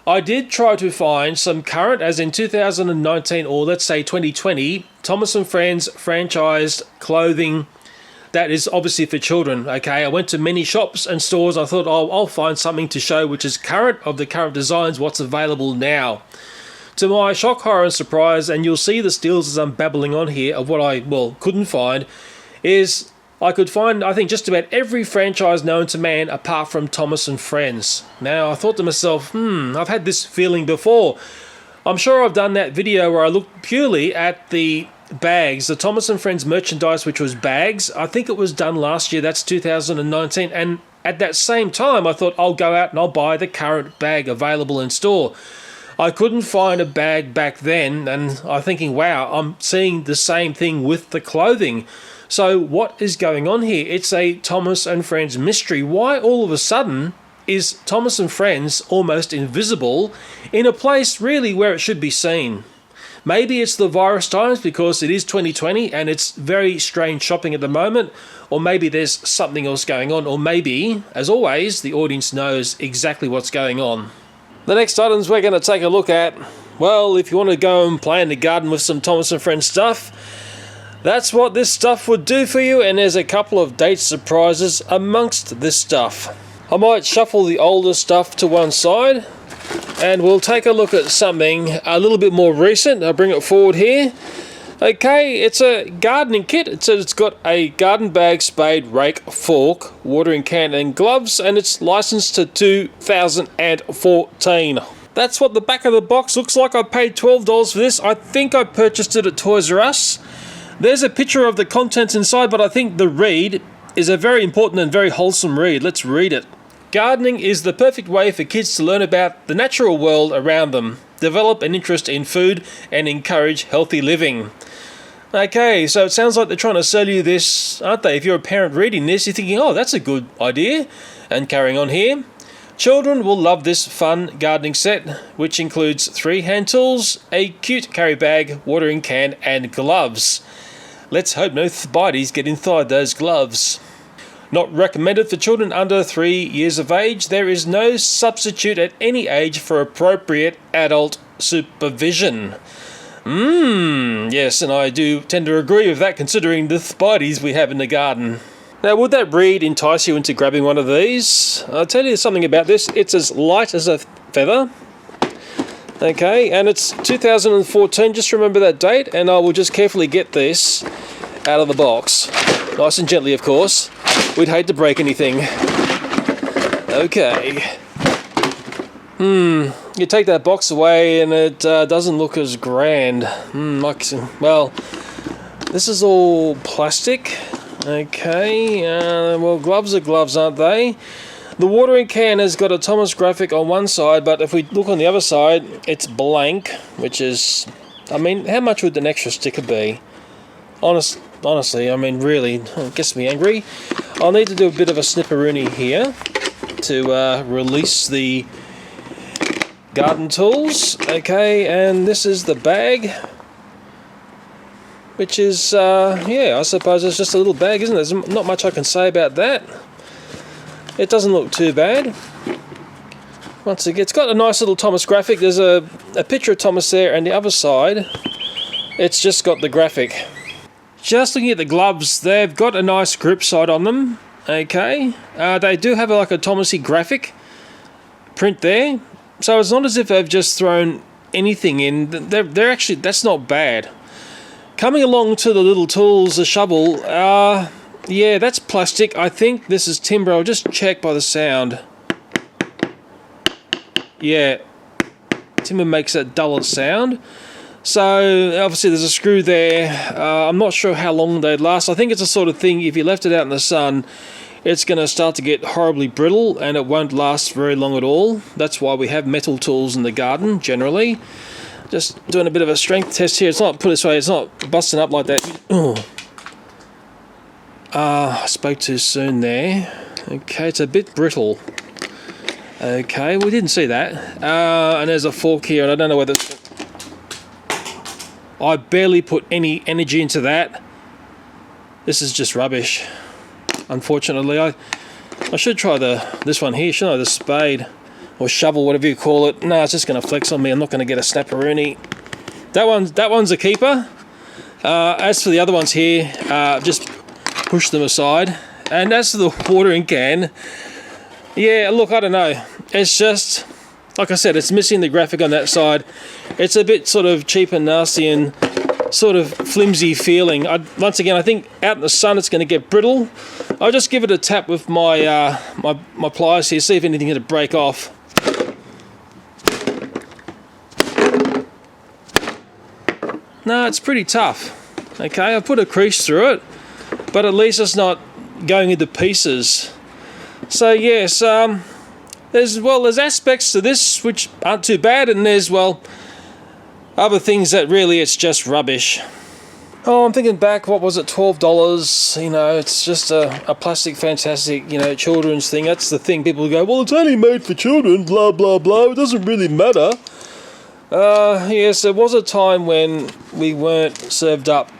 I did try to find some current, as in 2019 or let's say 2020, Thomas & Friends franchised clothing that is obviously for children. Okay, I went to many shops and stores. I thought, oh, I'll find something to show which is current, of the current designs, what's available now. To my shock, horror and surprise, and you'll see the steals as I'm babbling on here of what I, well, couldn't find, is I could find, I think, just about every franchise known to man apart from Thomas & Friends. Now, I thought to myself, I've had this feeling before. I'm sure I've done that video where I looked purely at the bags, the Thomas & Friends merchandise, which was bags. I think it was done last year, that's 2019, and at that same time I thought I'll go out and I'll buy the current bag available in store. I couldn't find a bag back then, and I'm thinking, wow, I'm seeing the same thing with the clothing. So what is going on here? It's a Thomas & Friends mystery. Why all of a sudden is Thomas & Friends almost invisible in a place really where it should be seen? Maybe it's the virus times because it is 2020 and it's very strange shopping at the moment, or maybe there's something else going on, or maybe, as always, the audience knows exactly what's going on. The next items we're going to take a look at, well, if you want to go and play in the garden with some Thomas & Friends stuff, that's what this stuff would do for you, and there's a couple of date surprises amongst this stuff. I might shuffle the older stuff to one side, and we'll take a look at something a little bit more recent. I'll bring it forward here. Okay, it's a gardening kit. It says it's got a garden bag, spade, rake, fork, watering can and gloves, and it's licensed to 2014. That's what the back of the box looks like. I paid $12 for this. I think I purchased it at Toys R Us. There's a picture of the contents inside, but I think the read is a very important and very wholesome read. Let's read it. Gardening is the perfect way for kids to learn about the natural world around them, develop an interest in food, and encourage healthy living. Okay, so it sounds like they're trying to sell you this, aren't they? If you're a parent reading this, you're thinking, oh, that's a good idea. And carrying on here. Children will love this fun gardening set, which includes 3 hand tools, a cute carry bag, watering can, and gloves. Let's hope no spideys get inside those gloves. Not recommended for children under 3 years of age. There is no substitute at any age for appropriate adult supervision. Yes, and I do tend to agree with that considering the spideys we have in the garden. Now, would that read entice you into grabbing one of these? I'll tell you something about this. It's as light as a feather. Okay, and it's 2014. Just remember that date, and I will just carefully get this out of the box. Nice and gently, of course. We'd hate to break anything. Okay. You take that box away and it doesn't look as grand. Well, this is all plastic. Okay, well, gloves are gloves, aren't they? The watering can has got a Thomas graphic on one side, but if we look on the other side, it's blank, which is, I mean, how much would an extra sticker be? Honestly, I mean, really, it gets me angry. I'll need to do a bit of a snipperoonie here to release the garden tools. Okay, and this is the bag, which is, yeah, I suppose it's just a little bag, isn't it? There's not much I can say about that. It doesn't look too bad. Once again, it's got a nice little Thomas graphic. There's a picture of Thomas there, and the other side, it's just got the graphic. Just looking at the gloves, they've got a nice grip side on them. Okay, they do have like a Thomasy graphic print there, so it's not as if they've just thrown anything in. They're actually, that's not bad. Coming along to the little tools, the shovel, yeah, that's plastic. I think this is timber. I'll just check by the sound. Yeah, timber makes a duller sound. So obviously there's a screw there. I'm not sure how long they'd last. I think it's the sort of thing, if you left it out in the sun, it's going to start to get horribly brittle and it won't last very long at all. That's why we have metal tools in the garden generally. Just doing a bit of a strength test here. It's not, put it this way, it's not busting up like that. I spoke too soon there. Okay, it's a bit brittle. Okay, we didn't see that. And there's a fork here, and I don't know whether I barely put any energy into that. This is just rubbish, unfortunately. I should try this one here, shouldn't I? The spade or shovel, whatever you call it. No, it's just going to flex on me. I'm not going to get a snapperoonie. That one's a keeper. As for the other ones here, just push them aside. And as for the watering can, yeah, look, I don't know. It's just, like I said, it's missing the graphic on that side. It's a bit sort of cheap and nasty and sort of flimsy feeling. Once again, I think out in the sun it's going to get brittle. I'll just give it a tap with my my pliers here, see if anything's going to break off. No, it's pretty tough. Okay, I put a crease through it, but at least it's not going into pieces. So yes, there's aspects to this which aren't too bad, and there's, well, other things that really it's just rubbish. Oh, I'm thinking back, what was it, $12? You know, it's just a plastic, fantastic, you know, children's thing. That's the thing. People go, well, it's only made for children, blah, blah, blah. It doesn't really matter. Yes, there was a time when we weren't served up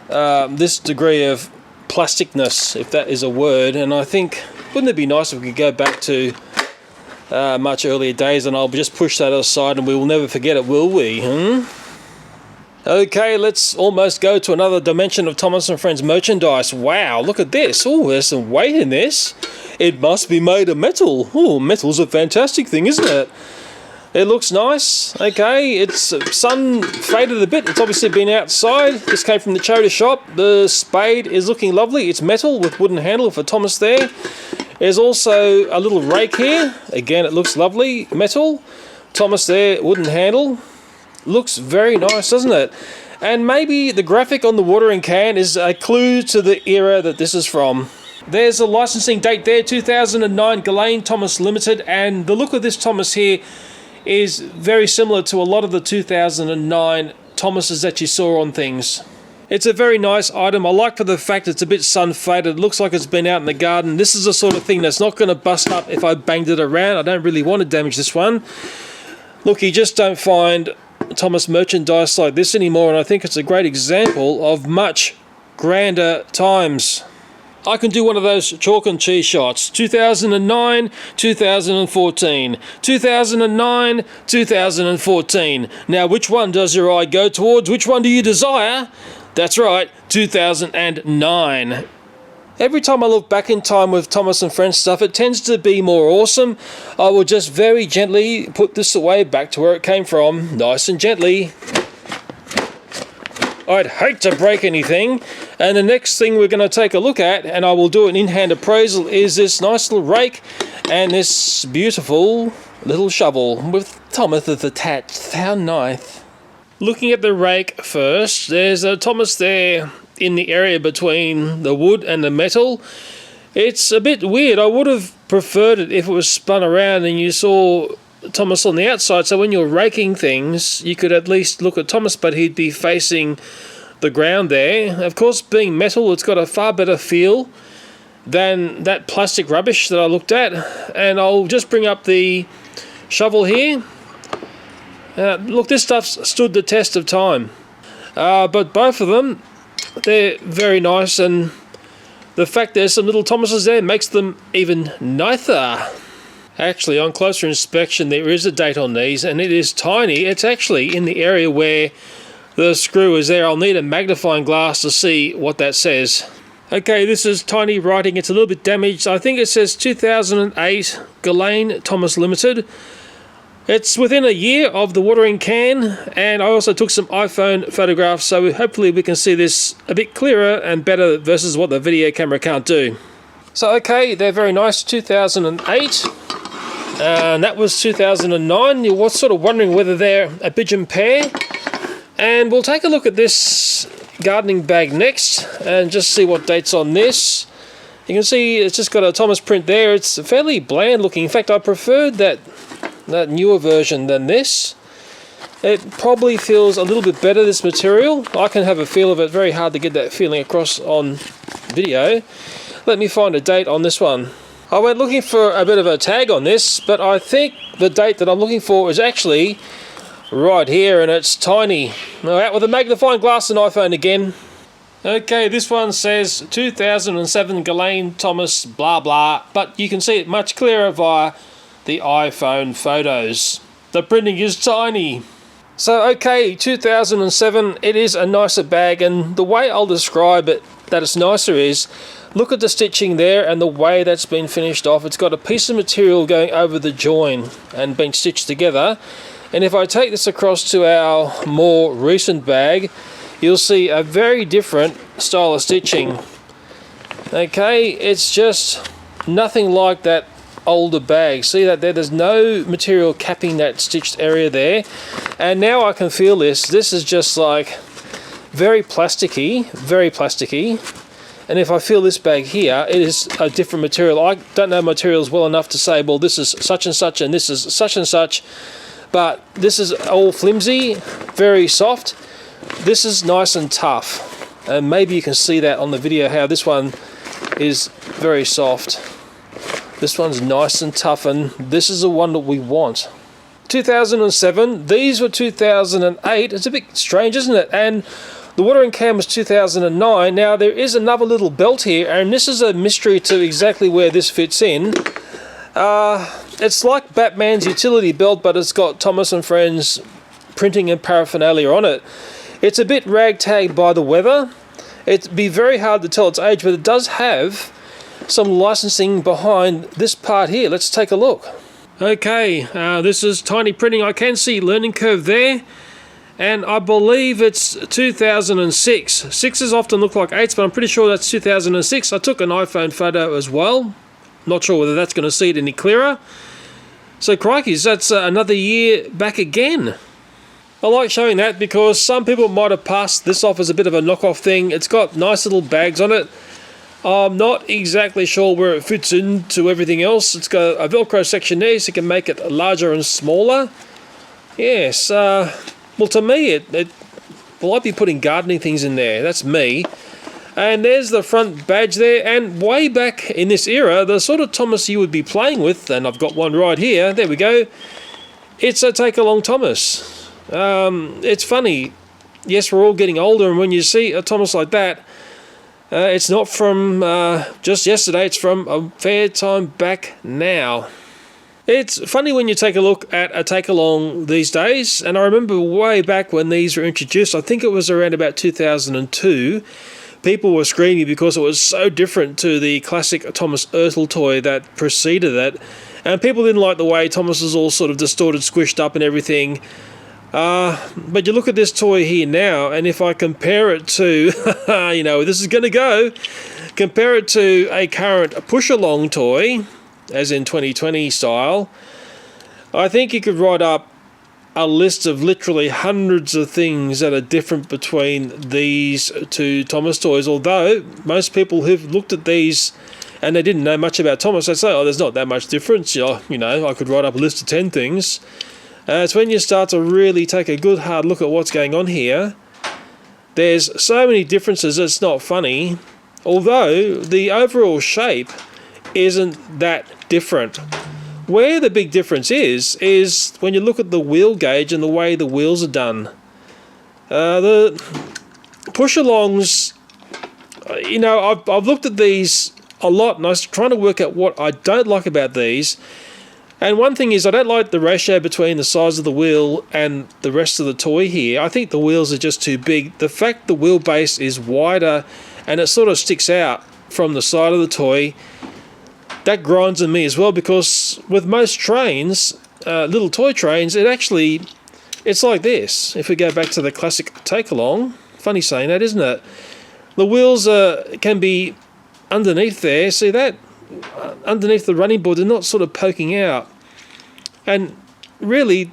this degree of plasticness, if that is a word, and I think, wouldn't it be nice if we could go back to much earlier days, and I'll just push that aside and we will never forget it, will we? Okay, let's almost go to another dimension of Thomas & Friends merchandise. Wow, look at this. Oh, there's some weight in this. It must be made of metal. Oh, metal's a fantastic thing, isn't it? It looks nice. Okay, it's sun faded a bit. It's obviously been outside. This came from the charity shop. The spade is looking lovely. It's metal with wooden handle for Thomas there. There's also a little rake here. Again, it looks lovely. Metal. Thomas there, wooden handle. Looks very nice, doesn't it? And maybe the graphic on the watering can is a clue to the era that this is from. There's a licensing date there, 2009, Ghislaine Thomas Limited. And the look of this Thomas here is very similar to a lot of the 2009 Thomases that you saw on things. It's a very nice item. I like for the fact it's a bit sun faded. It looks like it's been out in the garden. This is the sort of thing that's not going to bust up if I banged it around. I don't really want to damage this one. Look, you just don't find Thomas merchandise like this anymore, and I think it's a great example of much grander times. I can do one of those chalk and cheese shots. 2009, 2014. 2009, 2014. Now, which one does your eye go towards? Which one do you desire? That's right, 2009. Every time I look back in time with Thomas & Friends stuff, it tends to be more awesome. I will just very gently put this away back to where it came from. Nice and gently. I'd hate to break anything. And the next thing we're going to take a look at, and I will do an in-hand appraisal, is this nice little rake and this beautiful little shovel with Thomas attached. How nice. Looking at the rake first, there's a Thomas there in the area between the wood and the metal. It's a bit weird. I would have preferred it if it was spun around and you saw Thomas on the outside, so when you're raking things you could at least look at Thomas, but he'd be facing the ground there. Of course, being metal, it's got a far better feel than that plastic rubbish that I looked at. And I'll just bring up the shovel here. Look, this stuff's stood the test of time, but both of them, they're very nice, and the fact there's some little Thomases there makes them even nicer. Actually, on closer inspection, there is a date on these, and it is tiny. It's actually in the area where the screw is there. I'll need a magnifying glass to see what that says. Okay, this is tiny writing. It's a little bit damaged. I think it says 2008, Ghislaine Thomas Limited. It's within a year of the watering can, and I also took some iPhone photographs, so hopefully we can see this a bit clearer and better versus what the video camera can't do. So okay, they're very nice, 2008. And that was 2009. You were sort of wondering whether they're a pigeon pair. And we'll take a look at this gardening bag next and just see what date's on this. You can see it's just got a Thomas print there. It's fairly bland looking. In fact, I preferred that newer version than this. It probably feels a little bit better, this material. I can have a feel of it. Very hard to get that feeling across on video. Let me find a date on this one. I went looking for a bit of a tag on this, but I think the date that I'm looking for is actually right here, and it's tiny. Now, out with a magnifying glass and iPhone again. Okay, this one says 2007 Ghislaine Thomas blah blah, but you can see it much clearer via the iPhone photos. The printing is tiny. So okay, 2007, it is a nicer bag, and the way I'll describe it that it's nicer is, look at the stitching there and the way that's been finished off. It's got a piece of material going over the join and been stitched together. And if I take this across to our more recent bag, you'll see a very different style of stitching. Okay, it's just nothing like that older bag. See that there? There's no material capping that stitched area there. And now I can feel this. This is just like very plasticky, very plasticky. And if I feel this bag here, it is a different material. I don't know materials well enough to say, well, this is such and such and this is such and such. But this is all flimsy, very soft. This is nice and tough, and maybe you can see that on the video how this one is very soft. This one's nice and tough, and this is the one that we want. 2007, these were 2008. It's a bit strange, isn't it? And the watering can was 2009. Now there is another little belt here, and this is a mystery to exactly where this fits in. It's like Batman's utility belt, but it's got Thomas and Friends printing and paraphernalia on it. It's a bit ragtag by the weather. It'd be very hard to tell its age, but it does have some licensing behind this part here. Let's take a look. Okay, this is tiny printing. I can see learning curve there, and I believe it's 2006. Sixes often look like eights, but I'm pretty sure that's 2006. I took an iPhone photo as well. Not sure whether that's going to see it any clearer. So crikeys, that's another year back again. I like showing that because some people might have passed this off as a bit of a knockoff thing. It's got nice little bags on it. I'm not exactly sure where it fits into everything else. It's got a Velcro section there so you can make it larger and smaller. Yes, well to me, well, I'd be putting gardening things in there. That's me. And there's the front badge there, and way back in this era, the sort of Thomas you would be playing with, and I've got one right here, there we go, it's a take-along Thomas. It's funny, yes, we're all getting older, and when you see a Thomas like that, it's not from just yesterday, it's from a fair time back now. It's funny when you take a look at a take-along these days, and I remember way back when these were introduced, I think it was around about 2002, people were screaming because it was so different to the classic Thomas Ertl toy that preceded it, and people didn't like the way Thomas was all sort of distorted, squished up and everything. But you look at this toy here now, and if I compare it to, you know, this is going to go, compare it to a current push-along toy, as in 2020 style, I think you could write up a list of literally hundreds of things that are different between these two Thomas toys, although most people who've looked at these and they didn't know much about Thomas, they say, oh, there's not that much difference, you know, I could write up a list of 10 things. It's when you start to really take a good hard look at what's going on here. There's so many differences, it's not funny, although the overall shape isn't that different. Where the big difference is when you look at the wheel gauge and the way the wheels are done. The push-alongs, you know, I've looked at these a lot, and I was trying to work out what I don't like about these. And one thing is, I don't like the ratio between the size of the wheel and the rest of the toy here. I think the wheels are just too big. The fact the wheelbase is wider and it sort of sticks out from the side of the toy, that grinds on me as well, because with most trains, little toy trains, it's like this. If we go back to the classic take-along, funny saying that, isn't it? The wheels can be underneath there. See that? Underneath the running board, they're not sort of poking out. And really,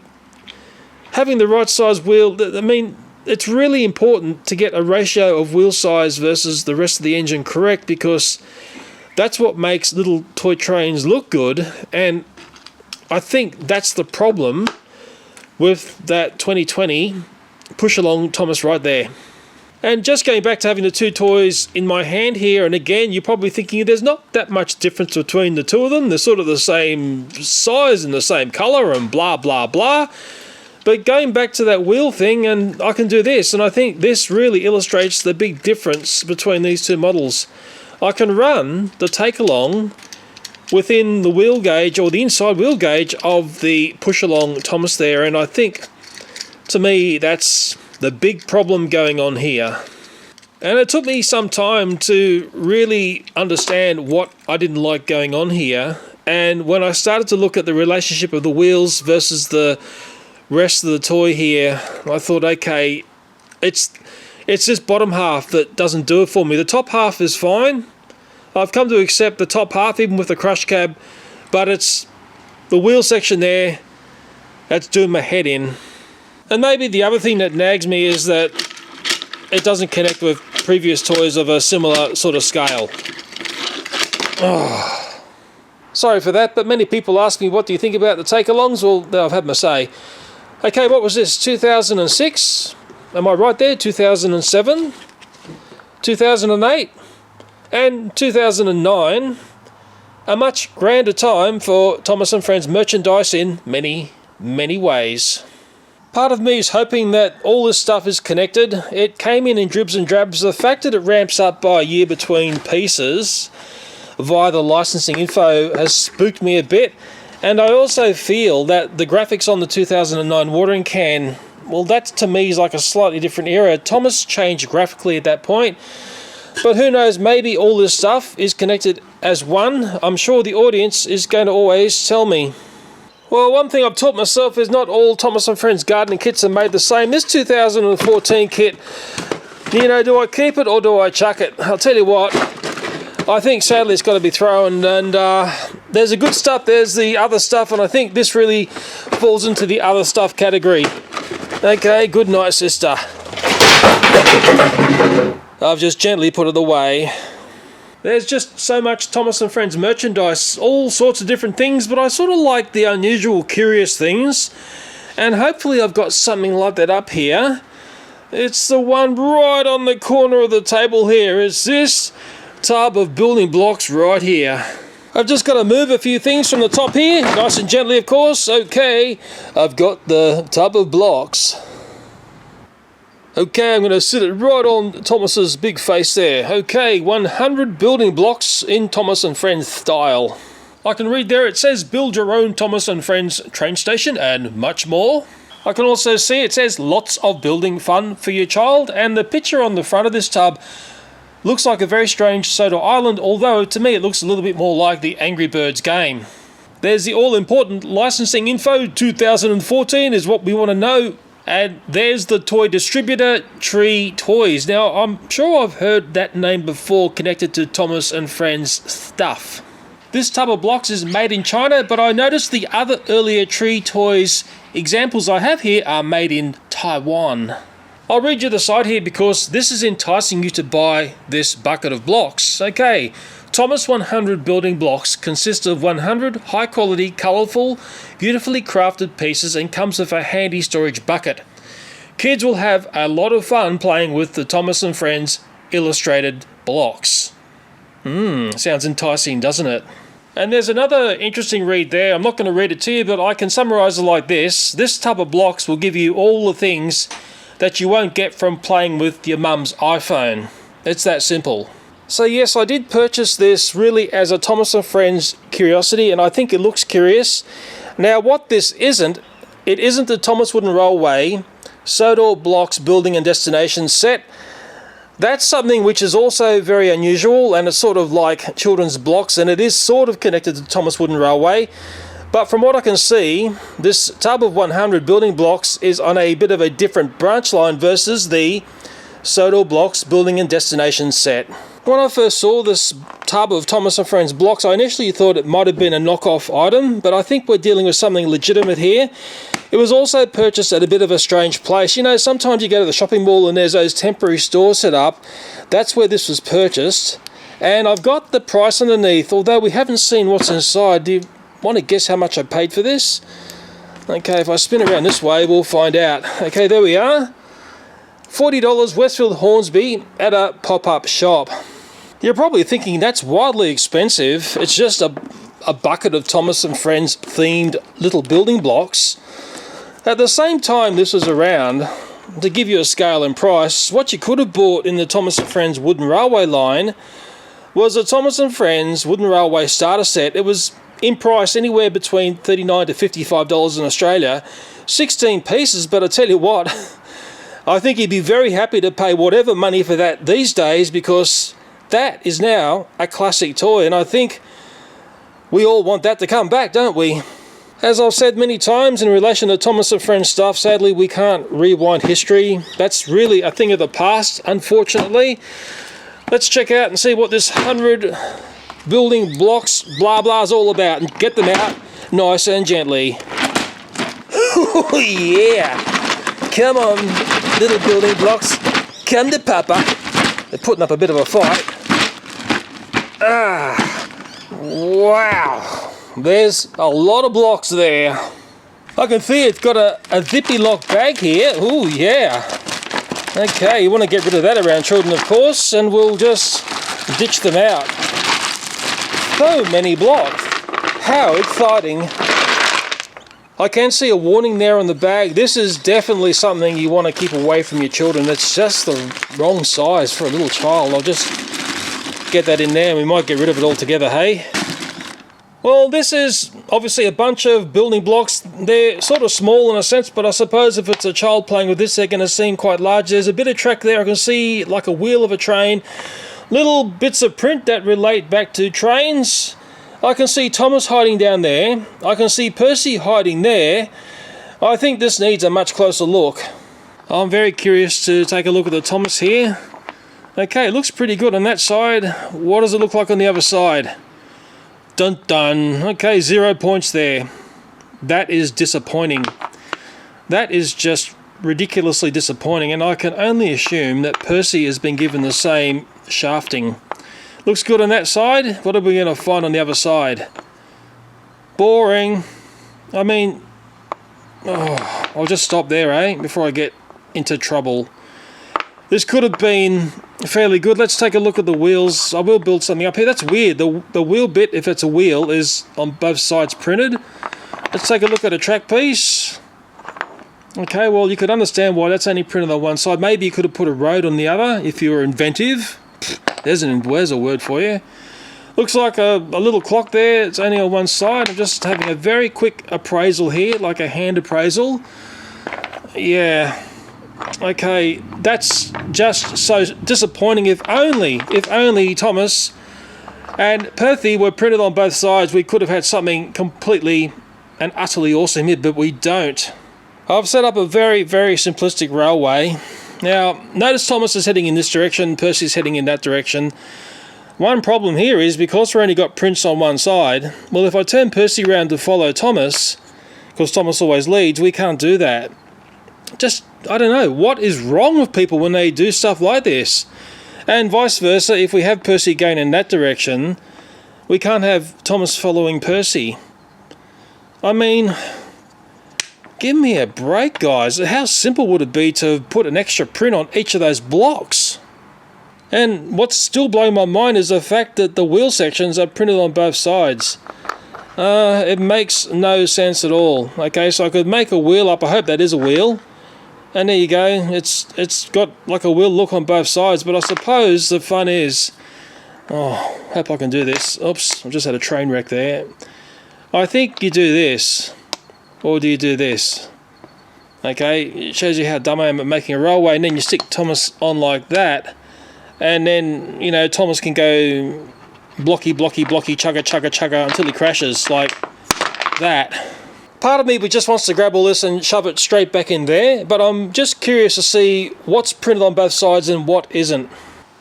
having the right size wheel, I mean, it's really important to get a ratio of wheel size versus the rest of the engine correct, because that's what makes little toy trains look good. And I think that's the problem with that 2020 push-along Thomas right there. And just going back to having the two toys in my hand here, and again, you're probably thinking there's not that much difference between the two of them. They're sort of the same size and the same color and blah, blah, blah. But going back to that wheel thing, and I can do this, and I think this really illustrates the big difference between these two models. I can run the take-along within the wheel gauge, or the inside wheel gauge of the push-along Thomas there, and I think, to me, that's the big problem going on here. And it took me some time to really understand what I didn't like going on here, and when I started to look at the relationship of the wheels versus the rest of the toy here, I thought, okay, it's this bottom half that doesn't do it for me. The top half is fine. I've come to accept the top half even with the crush cab, but it's the wheel section there that's doing my head in. And maybe the other thing that nags me is that it doesn't connect with previous toys of a similar sort of scale. Oh. Sorry for that, but many people ask me, what do you think about the take-alongs? Well, I've had my say. Okay, what was this? 2006? Am I right there? 2007? 2008? And 2009. A much grander time for Thomas & Friends merchandise in many, many ways. Part of me is hoping that all this stuff is connected. It came in dribs and drabs. The fact that it ramps up by a year between pieces via the licensing info has spooked me a bit. And I also feel that the graphics on the 2009 watering can, well, that to me is like a slightly different era. Thomas changed graphically at that point. But who knows, maybe all this stuff is connected as one. I'm sure the audience is going to always tell me. Well, one thing I've taught myself is not all Thomas & Friends gardening kits are made the same. This 2014 kit, you know, do I keep it or do I chuck it? I'll tell you what, I think sadly it's got to be thrown, and there's the good stuff, there's the other stuff, and I think this really falls into the other stuff category. Okay, good night, sister. I've just gently put it away. There's just so much Thomas & Friends merchandise, all sorts of different things, but I sort of like the unusual, curious things, and hopefully I've got something like that up here. It's the one right on the corner of the table here. It's this tub of building blocks right here. I've just got to move a few things from the top here, nice and gently of course. Okay, I've got the tub of blocks. Okay, I'm going to sit it right on Thomas's big face there. Okay, 100 building blocks in Thomas & Friends style. I can read there, it says build your own Thomas & Friends train station and much more. I can also see it says lots of building fun for your child, and the picture on the front of this tub looks like a very strange soda island, although to me it looks a little bit more like the Angry Birds game. There's the all-important licensing info. 2014 is what we want to know. And there's the toy distributor, Tree Toys. Now, I'm sure I've heard that name before connected to Thomas & Friends stuff. This tub of blocks is made in China, but I noticed the other earlier Tree Toys examples I have here are made in Taiwan. I'll read you the side here because this is enticing you to buy this bucket of blocks. Okay, Thomas 100 building blocks consists of 100 high-quality, colourful, beautifully crafted pieces and comes with a handy storage bucket. Kids will have a lot of fun playing with the Thomas & Friends illustrated blocks. Sounds enticing, doesn't it? And there's another interesting read there. I'm not going to read it to you, but I can summarise it like this. This tub of blocks will give you all the things that you won't get from playing with your mum's iPhone. It's that simple. So yes, I did purchase this really as a Thomas & Friends curiosity, and I think it looks curious. Now what this isn't, it isn't the Thomas Wooden Railway Sodor Blocks Building and Destination set. That's something which is also very unusual, and it's sort of like children's blocks, and it is sort of connected to Thomas Wooden Railway. But from what I can see, this tub of 100 building blocks is on a bit of a different branch line versus the Sodor Blocks Building and Destination set. When I first saw this tub of Thomas & Friends blocks, I initially thought it might have been a knockoff item, but I think we're dealing with something legitimate here. It was also purchased at a bit of a strange place. You know, sometimes you go to the shopping mall and there's those temporary stores set up. That's where this was purchased. And I've got the price underneath, although we haven't seen what's inside. Do you want to guess how much I paid for this? Okay, if I spin around this way, we'll find out. Okay, there we are. $40 Westfield Hornsby at a pop-up shop. You're probably thinking that's wildly expensive. It's just a bucket of Thomas & Friends themed little building blocks. At the same time this was around, to give you a scale and price, what you could have bought in the Thomas & Friends wooden railway line was a Thomas & Friends wooden railway starter set. It was in price anywhere between $39 to $55 in Australia, 16 pieces, but I tell you what, I think you'd be very happy to pay whatever money for that these days, because that is now a classic toy, and I think we all want that to come back, don't we? As I've said many times in relation to Thomas & Friends stuff, sadly we can't rewind history. That's really a thing of the past, unfortunately. Let's check out and see what this 100 building blocks blah blah is all about, and get them out nice and gently. Oh yeah! Come on, little building blocks. Come to Papa. They're putting up a bit of a fight. Wow! There's a lot of blocks there. I can see it's got a zippy lock bag here. Ooh, yeah. Okay, you want to get rid of that around children, of course, and we'll just ditch them out. So many blocks. How exciting. I can see a warning there on the bag. This is definitely something you want to keep away from your children. It's just the wrong size for a little child. I'll just get that in there and we might get rid of it altogether, hey? Well, this is obviously a bunch of building blocks. They're sort of small in a sense, but I suppose if it's a child playing with this, they're going to seem quite large. There's a bit of track there. I can see like a wheel of a train. Little bits of print that relate back to trains. I can see Thomas hiding down there. I can see Percy hiding there. I think this needs a much closer look. I'm very curious to take a look at the Thomas here. Okay, it looks pretty good on that side. What does it look like on the other side? Dun dun. Okay, 0 points there. That is disappointing. That is just ridiculously disappointing, and I can only assume that Percy has been given the same shafting. Looks good on that side. What are we going to find on the other side? Boring. I mean, I'll just stop there, before I get into trouble. This could have been fairly good. Let's take a look at the wheels. I will build something up here. That's weird. The wheel bit, if it's a wheel, is on both sides printed. Let's take a look at a track piece. Okay, well, you could understand why that's only printed on one side. Maybe you could have put a road on the other if you were inventive. There's a word for you. Looks like a little clock there. It's only on one side. I'm just having a very quick appraisal here, like a hand appraisal. Yeah. Okay, that's just so disappointing. If only Thomas and Percy were printed on both sides, we could have had something completely and utterly awesome here, but we don't. I've set up a very, very simplistic railway. Now, notice Thomas is heading in this direction, Percy's heading in that direction. One problem here is, because we've only got prints on one side, well, if I turn Percy around to follow Thomas, because Thomas always leads, we can't do that. Just, I don't know, what is wrong with people when they do stuff like this? And vice versa, if we have Percy going in that direction, we can't have Thomas following Percy. I mean, give me a break, guys. How simple would it be to put an extra print on each of those blocks? And what's still blowing my mind is the fact that the wheel sections are printed on both sides. It makes no sense at all. Okay, so I could make a wheel up. I hope that is a wheel. And there you go. It's got like a wheel look on both sides, but I suppose the fun is... Oh, hope I can do this. Oops, I just had a train wreck there. I think you do this. Or do you do this? Okay, it shows you how dumb I am at making a railway, and then you stick Thomas on like that, and then, you know, Thomas can go blocky, blocky, blocky, chugga, chugga, chugga until he crashes, like that. Part of me just wants to grab all this and shove it straight back in there, but I'm just curious to see what's printed on both sides and what isn't.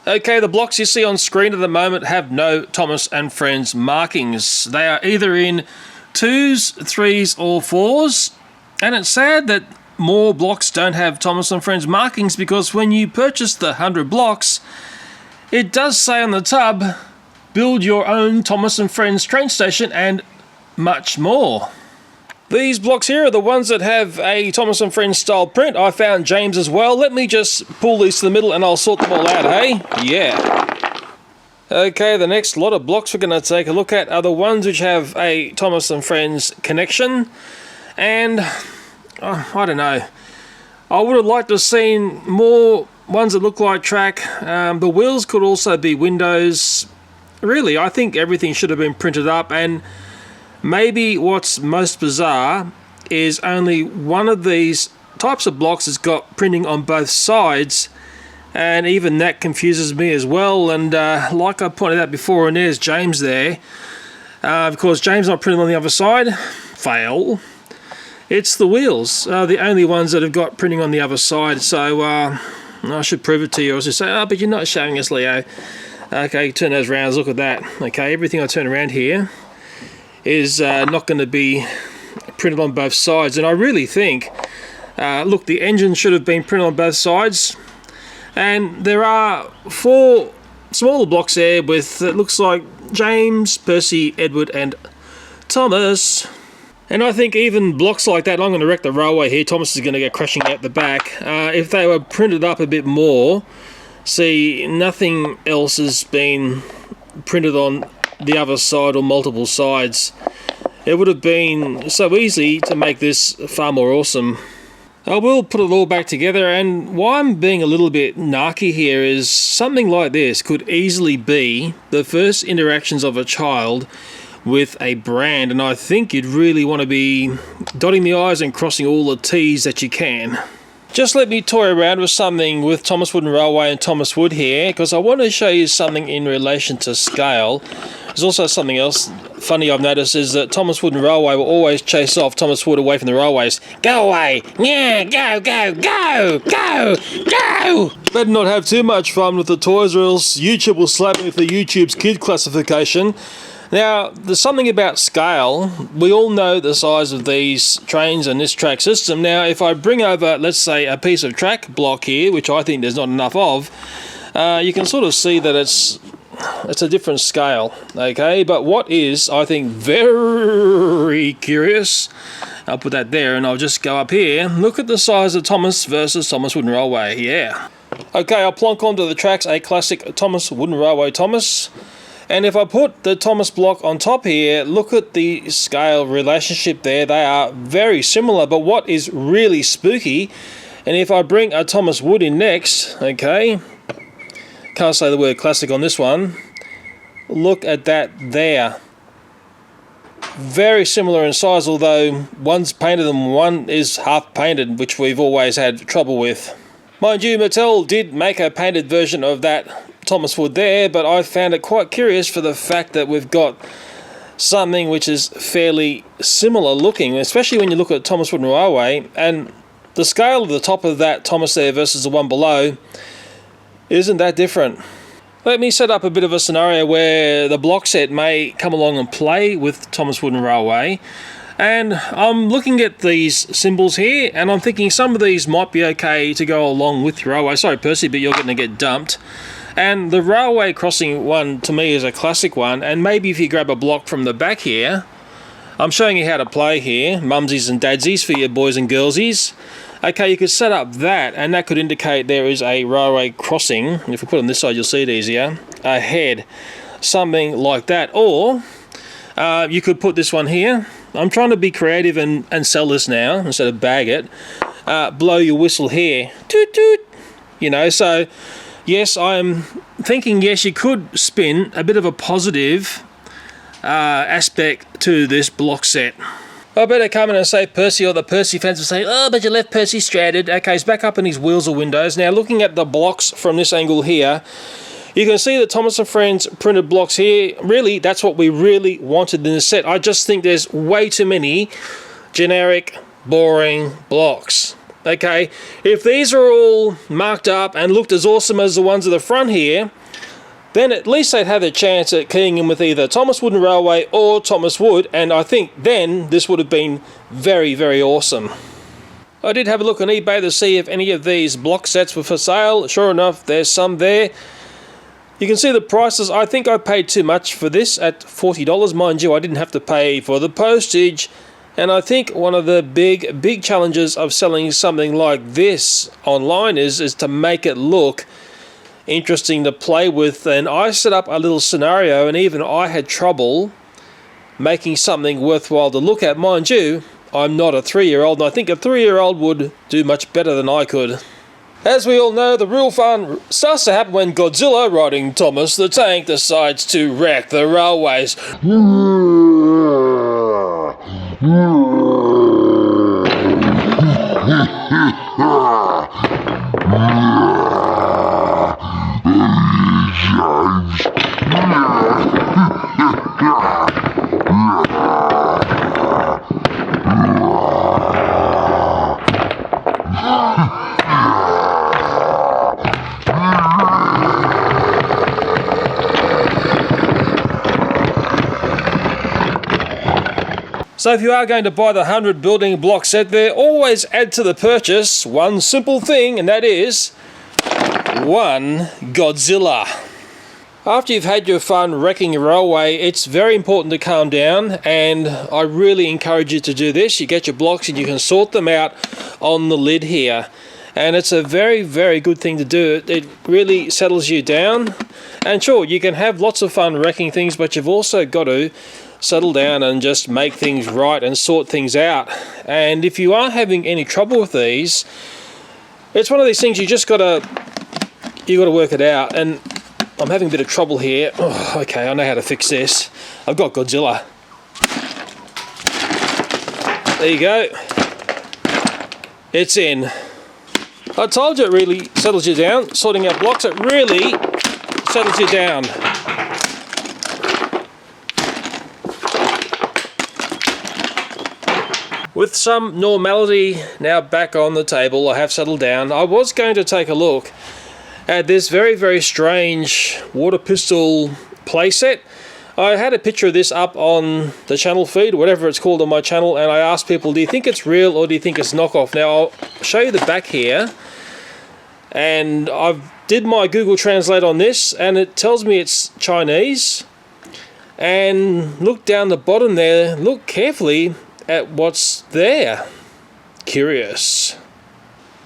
Okay, the blocks you see on screen at the moment have no Thomas and Friends markings. They are either in 2s, 3s or 4s, and it's sad that more blocks don't have Thomas and Friends markings, because when you purchase the 100 blocks, it does say on the tub, build your own Thomas and Friends train station and much more. These blocks here are the ones that have a Thomas and Friends style print. I found James as well. Let me just pull these to the middle and I'll sort them all out, hey? Yeah. Okay, the next lot of blocks we're going to take a look at are the ones which have a Thomas and Friends connection. And I don't know. I would have liked to have seen more ones that look like track. The wheels could also be windows. Really, I think everything should have been printed up, and maybe what's most bizarre is only one of these types of blocks has got printing on both sides, and even that confuses me as well. And like I pointed out before, and there's James there. Of course, James not printed on the other side. Fail. It's the wheels, the only ones that have got printing on the other side. So I should prove it to you. I should say, oh, but you're not showing us, Leo. Okay, turn those rounds, look at that. Okay, everything I turn around here is not going to be printed on both sides. And I really think, look, the engine should have been printed on both sides. And there are 4 smaller blocks there with, it looks like James, Percy, Edward and Thomas. And I think even blocks like that, I'm going to wreck the railway here, Thomas is going to get crashing out the back. If they were printed up a bit more, see, nothing else has been printed on the other side or multiple sides. It would have been so easy to make this far more awesome. I will put it all back together, and why I'm being a little bit narky here is something like this could easily be the first interactions of a child with a brand, and I think you'd really want to be dotting the I's and crossing all the T's that you can. Just let me toy around with something with Thomas Wood and Railway and Thomas Wood here, because I want to show you something in relation to scale. There's also something else funny I've noticed is that Thomas Wood and Railway will always chase off Thomas Wood away from the railways. Go away! Yeah, go, go, go, go, go! Better not have too much fun with the toys or else YouTube will slap me with the YouTube's kid classification. Now, there's something about scale. We all know the size of these trains and this track system. Now, if I bring over, let's say, a piece of track block here, which I think there's not enough of, you can sort of see that it's a different scale, okay? But what is, I think, very curious, I'll put that there and I'll just go up here. Look at the size of Thomas versus Thomas Wooden Railway, yeah. Okay, I'll plonk onto the tracks a classic Thomas Wooden Railway Thomas. And if I put the Thomas block on top here, look at the scale relationship there. They are very similar, but what is really spooky, and if I bring a Thomas Wood in next, okay, can't say the word classic on this one, look at that there. Very similar in size, although one's painted and one is half painted, which we've always had trouble with. Mind you, Mattel did make a painted version of that Thomas Wood there, but I found it quite curious for the fact that we've got something which is fairly similar looking, especially when you look at Thomas Wood Railway, and the scale of the top of that Thomas there versus the one below isn't that different. Let me set up a bit of a scenario where the block set may come along and play with Thomas Wood Railway. And I'm looking at these symbols here, and I'm thinking some of these might be okay to go along with the railway. Sorry, Percy, but you're going to get dumped. And the railway crossing one, to me, is a classic one. And maybe if you grab a block from the back here, I'm showing you how to play here, mumsies and dadsies for your boys and girlsies. Okay, you could set up that, and that could indicate there is a railway crossing. If we put it on this side, you'll see it easier. Ahead, something like that. Or you could put this one here. I'm trying to be creative and sell this now instead of bag it. Blow your whistle here. Toot toot. You know, so yes, I'm thinking, yes, you could spin a bit of a positive aspect to this block set. I better come in and say Percy, or the Percy fans will say, oh, but you left Percy stranded. Okay, he's back up in his wheels or windows. Now, looking at the blocks from this angle here, you can see the Thomas & Friends printed blocks here. Really, that's what we really wanted in the set. I just think there's way too many generic, boring blocks. Okay, if these are all marked up and looked as awesome as the ones at the front here, then at least they'd have a chance at keying in with either Thomas Wood Railway or Thomas Wood, and I think then this would have been very, very awesome. I did have a look on eBay to see if any of these block sets were for sale. Sure enough, there's some there. You can see the prices. I think I paid too much for this at $40. Mind you, I didn't have to pay for the postage. And I think one of the big challenges of selling something like this online is to make it look interesting to play with. And I set up a little scenario, and even I had trouble making something worthwhile to look at. Mind you, I'm not a 3-year-old, and I think a 3-year-old would do much better than I could. As we all know, the real fun starts to happen when Godzilla, riding Thomas the Tank, decides to wreck the railways. So if you are going to buy the 100 building block set there, always add to the purchase one simple thing, and that is one Godzilla. After you've had your fun wrecking your railway, it's very important to calm down, and I really encourage you to do this. You get your blocks and you can sort them out on the lid here. And it's a very, very good thing to do. It really settles you down. And sure, you can have lots of fun wrecking things, but you've also got to settle down and just make things right and sort things out. And if you are having any trouble with these, it's one of these things you gotta work it out. And I'm having a bit of trouble here. Oh, okay, I know how to fix this. I've got Godzilla. There you go. It's in. I told you it really settles you down. Sorting out blocks, it really settles you down. With some normality now back on the table, I have settled down. I was going to take a look at this very, very strange water pistol playset. I had a picture of this up on the channel feed, whatever it's called on my channel, and I asked people, do you think it's real or do you think it's knockoff? Now, I'll show you the back here, and I've did my Google Translate on this, and it tells me it's Chinese. And look down the bottom there, look carefully at what's there. Curious.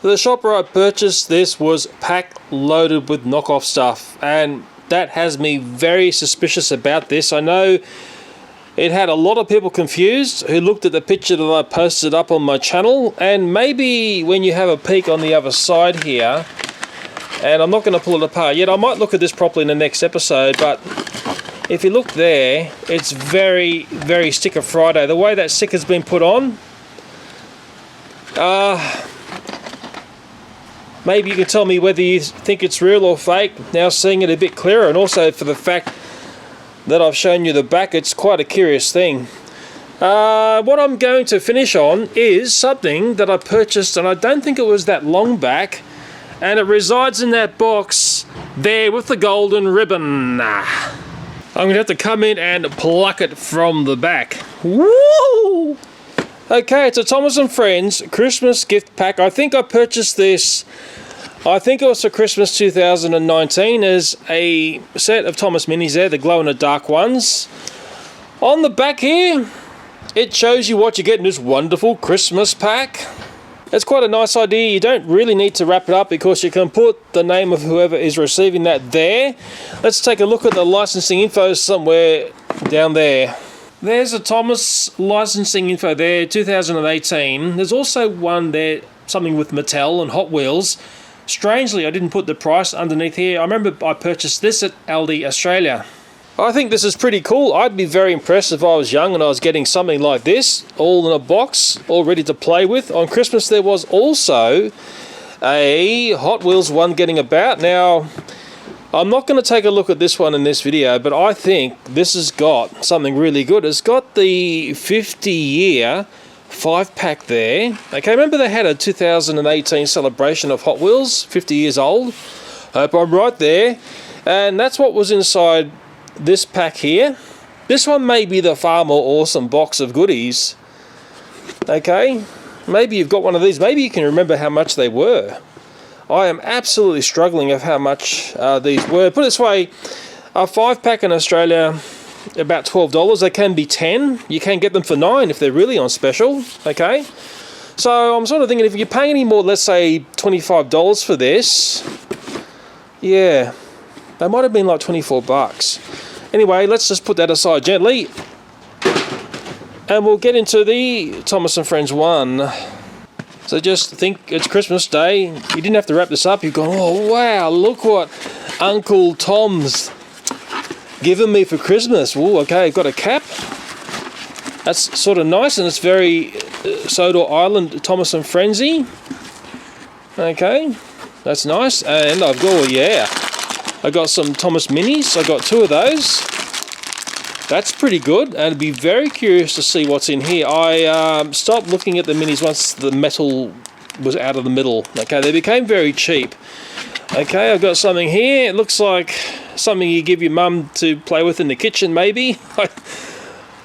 The shop where I purchased this was packed loaded with knockoff stuff, and that has me very suspicious about this. I know it had a lot of people confused who looked at the picture that I posted up on my channel, and maybe when you have a peek on the other side here, and I'm not going to pull it apart yet, I might look at this properly in the next episode, but if you look there, it's very, very Sticker Friday. The way that sticker's been put on, maybe you can tell me whether you think it's real or fake, now seeing it a bit clearer, and also for the fact that I've shown you the back, it's quite a curious thing. What I'm going to finish on is something that I purchased, and I don't think it was that long back, and it resides in that box there with the golden ribbon. I'm going to have to come in and pluck it from the back. Woo! Okay, it's a Thomas & Friends Christmas gift pack. I think I purchased this, I think it was for Christmas 2019, as a set of Thomas Minis there, the glow-in-the-dark ones. On the back here, it shows you what you get in this wonderful Christmas pack. It's quite a nice idea. You don't really need to wrap it up because you can put the name of whoever is receiving that there. Let's take a look at the licensing info somewhere down there. There's a Thomas licensing info there, 2018. There's also one there, something with Mattel and Hot Wheels. Strangely, I didn't put the price underneath here. I remember I purchased this at Aldi, Australia. I think this is pretty cool. I'd be very impressed if I was young and I was getting something like this, all in a box, all ready to play with. On Christmas there was also a Hot Wheels one getting about. Now, I'm not going to take a look at this one in this video, but I think this has got something really good. It's got the 50-year 5-pack there. Okay, remember they had a 2018 celebration of Hot Wheels, 50 years old? Hope I'm right there. And that's what was inside this pack here. This one may be the far more awesome box of goodies. Okay, maybe you've got one of these. Maybe you can remember how much they were. I am absolutely struggling of how much these were. Put it this way, a 5-pack in Australia, about $12. They can be 10. You can get them for 9 if they're really on special. Okay, so I'm sort of thinking if you're paying any more, let's say $25 for this, yeah, they might have been like 24 bucks. Anyway, let's just put that aside gently. And we'll get into the Thomas and Friends one. So just think it's Christmas Day. You didn't have to wrap this up. You've gone, oh wow, look what Uncle Tom's given me for Christmas. Oh, okay, I've got a cap. That's sort of nice, and it's very Sodor Island Thomas and Friendsy. Okay, that's nice. And I've got, oh yeah, I got some Thomas Minis. I got 2 of those. That's pretty good, and I'd be very curious to see what's in here. I stopped looking at the minis once the metal was out of the middle. Okay, they became very cheap. Okay, I've got something here. It looks like something you give your mum to play with in the kitchen, maybe.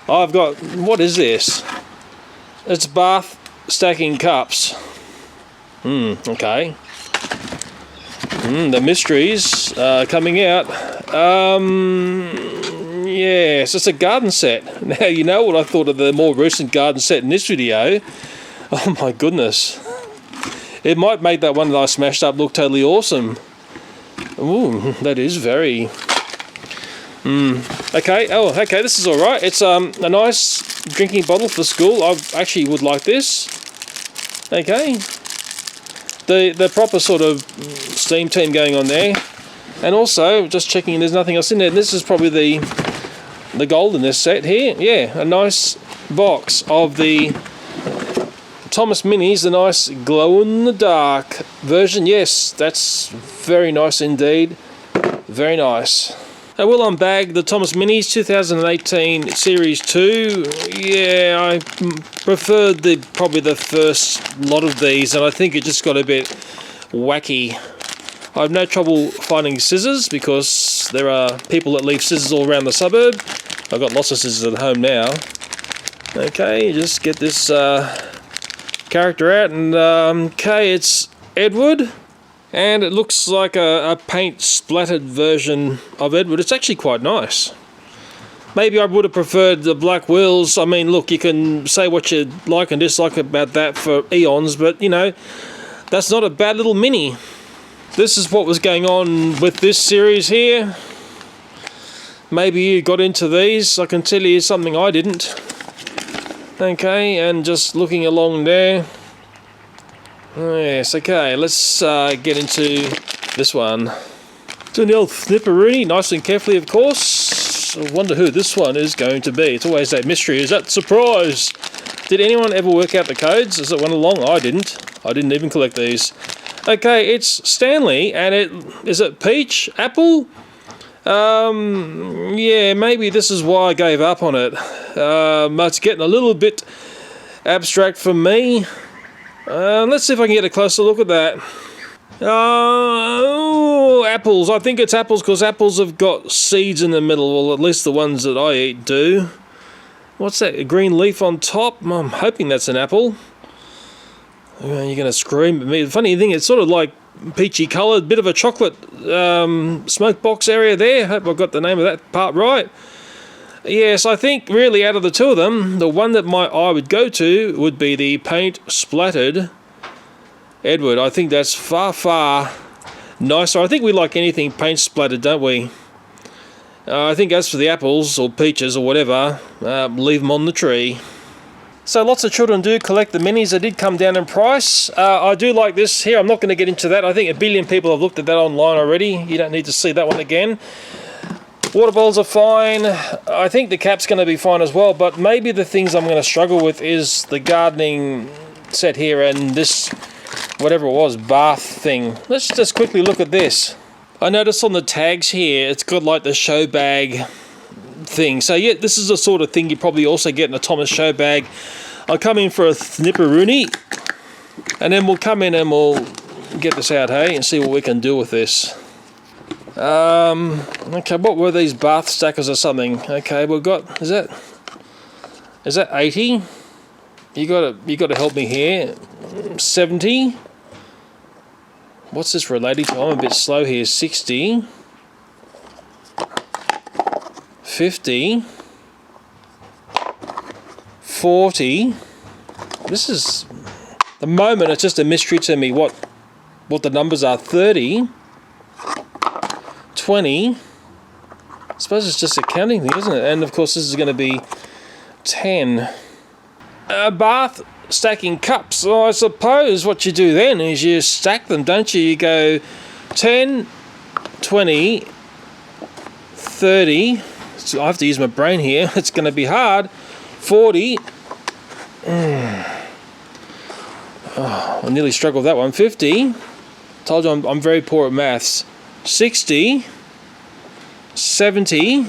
I've got, what is this? It's bath stacking cups. Okay. The mysteries coming out. Yes, it's a garden set. Now, you know what I thought of the more recent garden set in this video. Oh my goodness. It might make that one that I smashed up look totally awesome. Ooh, that is very... Okay, oh, okay, this is alright. It's a nice drinking bottle for school. I actually would like this. Okay. The proper sort of steam team going on there. And also, just checking there's nothing else in there. This is probably the gold in this set here. Yeah, a nice box of the Thomas Minis, the nice glow-in-the-dark version. Yes, that's very nice indeed. Very nice. I will unbag the Thomas Minis 2018 Series 2. Yeah, I preferred probably the first lot of these, and I think it just got a bit wacky. I have no trouble finding scissors because there are people that leave scissors all around the suburb. I've got lots of scissors at home now. Okay, just get this character out, and okay, it's Edward, and it looks like a paint splattered version of Edward. It's actually quite nice. Maybe I would have preferred the black wheels. I mean, look, you can say what you like and dislike about that for eons, but you know, that's not a bad little mini. This is what was going on with this series here. Maybe you got into these. I can tell you something I didn't. Okay, and just looking along there. Yes, okay, let's get into this one. Doing the old Snipperoonie, nice and carefully, of course. I wonder who this one is going to be. It's always that mystery. Is that surprise? Did anyone ever work out the codes as it went along? I didn't. I didn't even collect these. Okay, it's Stanley, and is it peach? Apple? Yeah, maybe this is why I gave up on it. It's getting a little bit abstract for me. Let's see if I can get a closer look at that. Oh, apples. I think it's apples because apples have got seeds in the middle. Well, at least the ones that I eat do. What's that? A green leaf on top? I'm hoping that's an apple. You're going to scream at me. The funny thing, it's sort of like peachy coloured, bit of a chocolate smoke box area there. Hope I got the name of that part right. Yes, I think really out of the 2 of them, the one that my eye would go to would be the paint splattered Edward. I think that's far, far nicer. I think we like anything paint splattered, don't we? I think as for the apples or peaches or whatever, leave them on the tree. So lots of children do collect the minis. They did come down in price. I do like this here. I'm not going to get into that. I think a billion people have looked at that online already. You don't need to see that one again. Water bottles are fine. I think the cap's going to be fine as well, but maybe the things I'm going to struggle with is the gardening set here and this, whatever it was, bath thing. Let's just quickly look at this. I noticed on the tags here, it's got like the show bag thing. So yeah, this is the sort of thing you probably also get in a Thomas show bag. I'll come in for a Snipperoonie, and then we'll come in and we'll get this out, hey, and see what we can do with this. Okay, what were these bath stackers or something? Okay, we've got, is that 80? You gotta help me here. 70. What's this related to? I'm a bit slow here. 60. 50. 40. This is, the moment it's just a mystery to me what the numbers are. 30. 20. I suppose it's just a counting thing, isn't it? And of course this is going to be 10. a bath stacking cups. So I suppose what you do then is you stack them, don't you? You go 10, 20, 30. So I have to use my brain here. It's going to be hard. 40. Oh, I nearly struggled with that one. 50. Told you I'm very poor at maths. 60. 70.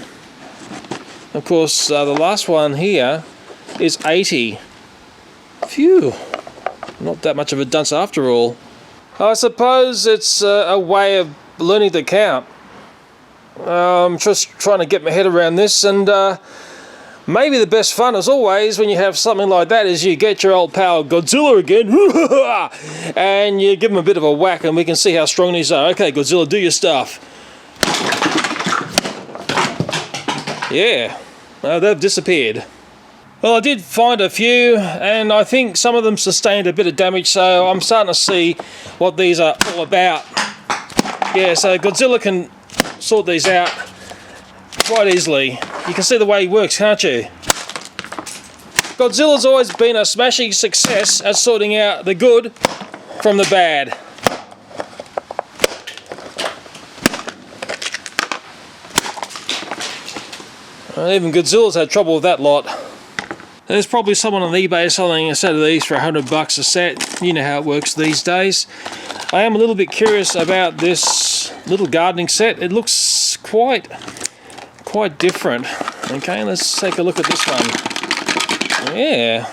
Of course, the last one here is 80. Phew. Not that much of a dunce after all. I suppose it's a way of learning to count. I'm just trying to get my head around this, and maybe the best fun, as always, when you have something like that is you get your old pal Godzilla again, and you give him a bit of a whack, and we can see how strong these are. Okay, Godzilla, do your stuff. Yeah, they've disappeared. Well, I did find a few, and I think some of them sustained a bit of damage, so I'm starting to see what these are all about. Yeah, so Godzilla can sort these out quite easily. You can see the way he works, can't you? Godzilla's always been a smashing success at sorting out the good from the bad. Even Godzilla's had trouble with that lot. There's probably someone on eBay selling a set of these for $100 a set. You know how it works these days. I am a little bit curious about this little gardening set. It looks quite different. Okay, let's take a look at this one. Yeah.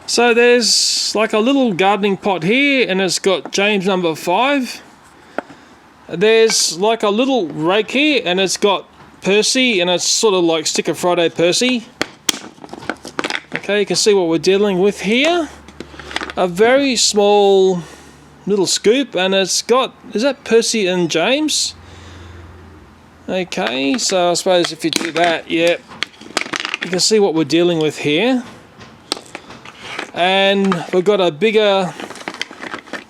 So there's like a little gardening pot here, and it's got James number 5. There's like a little rake here, and it's got Percy, and it's sort of like Sticker Friday Percy. Okay, you can see what we're dealing with here. A very small little scoop, and it's got, is that Percy and James? Okay, so I suppose if you do that, yeah, you can see what we're dealing with here. And we've got a bigger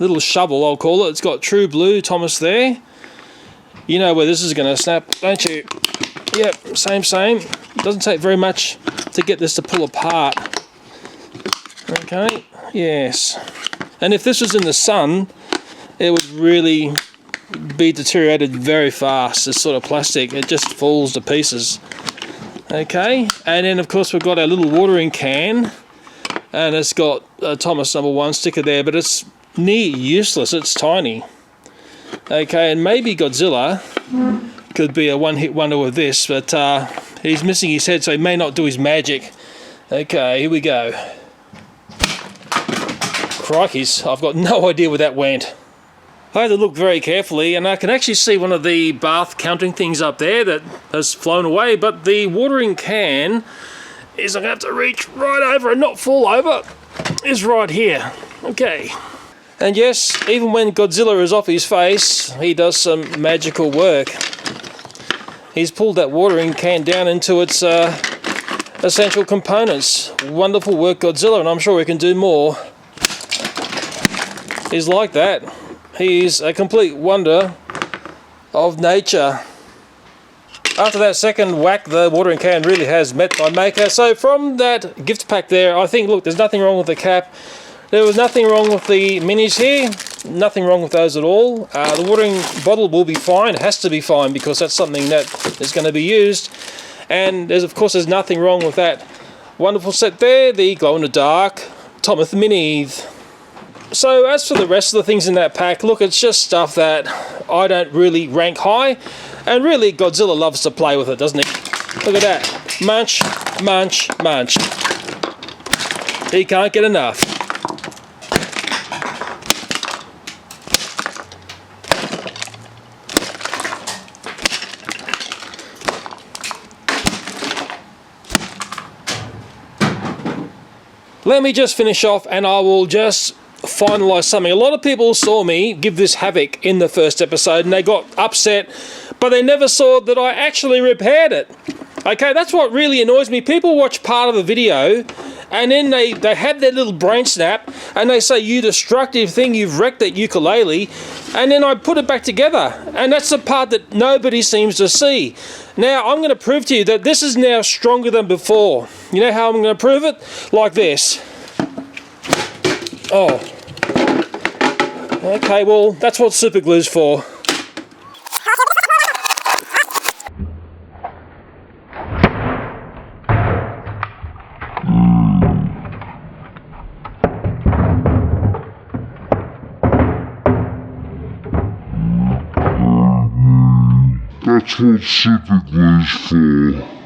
little shovel, I'll call it. It's got True Blue Thomas there. You know where this is going to snap, don't you? Yep, same. It doesn't take very much to get this to pull apart. Okay, yes. And if this was in the sun, it would really be deteriorated very fast. This sort of plastic, it just falls to pieces. Okay, and then of course we've got our little watering can, and it's got a Thomas number 1 sticker there, but it's near useless. It's tiny. Okay, and maybe Godzilla could be a one-hit wonder with this, but he's missing his head, so he may not do his magic. Okay, here we go. Crikeys, I've got no idea where that went. I had to look very carefully, and I can actually see one of the bath counting things up there that has flown away, but the watering can is, I'm going to have to reach right over and not fall over, is right here. Okay. And yes, even when Godzilla is off his face, he does some magical work. He's pulled that watering can down into its essential components. Wonderful work, Godzilla, and I'm sure we can do more. He's like that. He's a complete wonder of nature. After that second whack, the watering can really has met my maker. So from that gift pack there, I think, look, there's nothing wrong with the cap. There was nothing wrong with the minis here. Nothing wrong with those at all. The watering bottle will be fine. It has to be fine because that's something that is going to be used. And there's, of course, there's nothing wrong with that wonderful set there, the glow-in-the-dark Thomas Minis. So as for the rest of the things in that pack, look, it's just stuff that I don't really rank high. And really, Godzilla loves to play with it, doesn't he? Look at that. Munch, munch, munch. He can't get enough. Let me just finish off, and I will just finalize something. A lot of people saw me give this havoc in the first episode, and they got upset, but they never saw that I actually repaired it. Okay, that's what really annoys me. People watch part of a video, and then they have their little brain snap, and they say, "You destructive thing, you've wrecked that ukulele," and then I put it back together, and that's the part that nobody seems to see. Now, I'm going to prove to you that this is now stronger than before. You know how I'm going to prove it? Like this. Oh. Okay, well, that's what super glue's for. That's what super glue's for.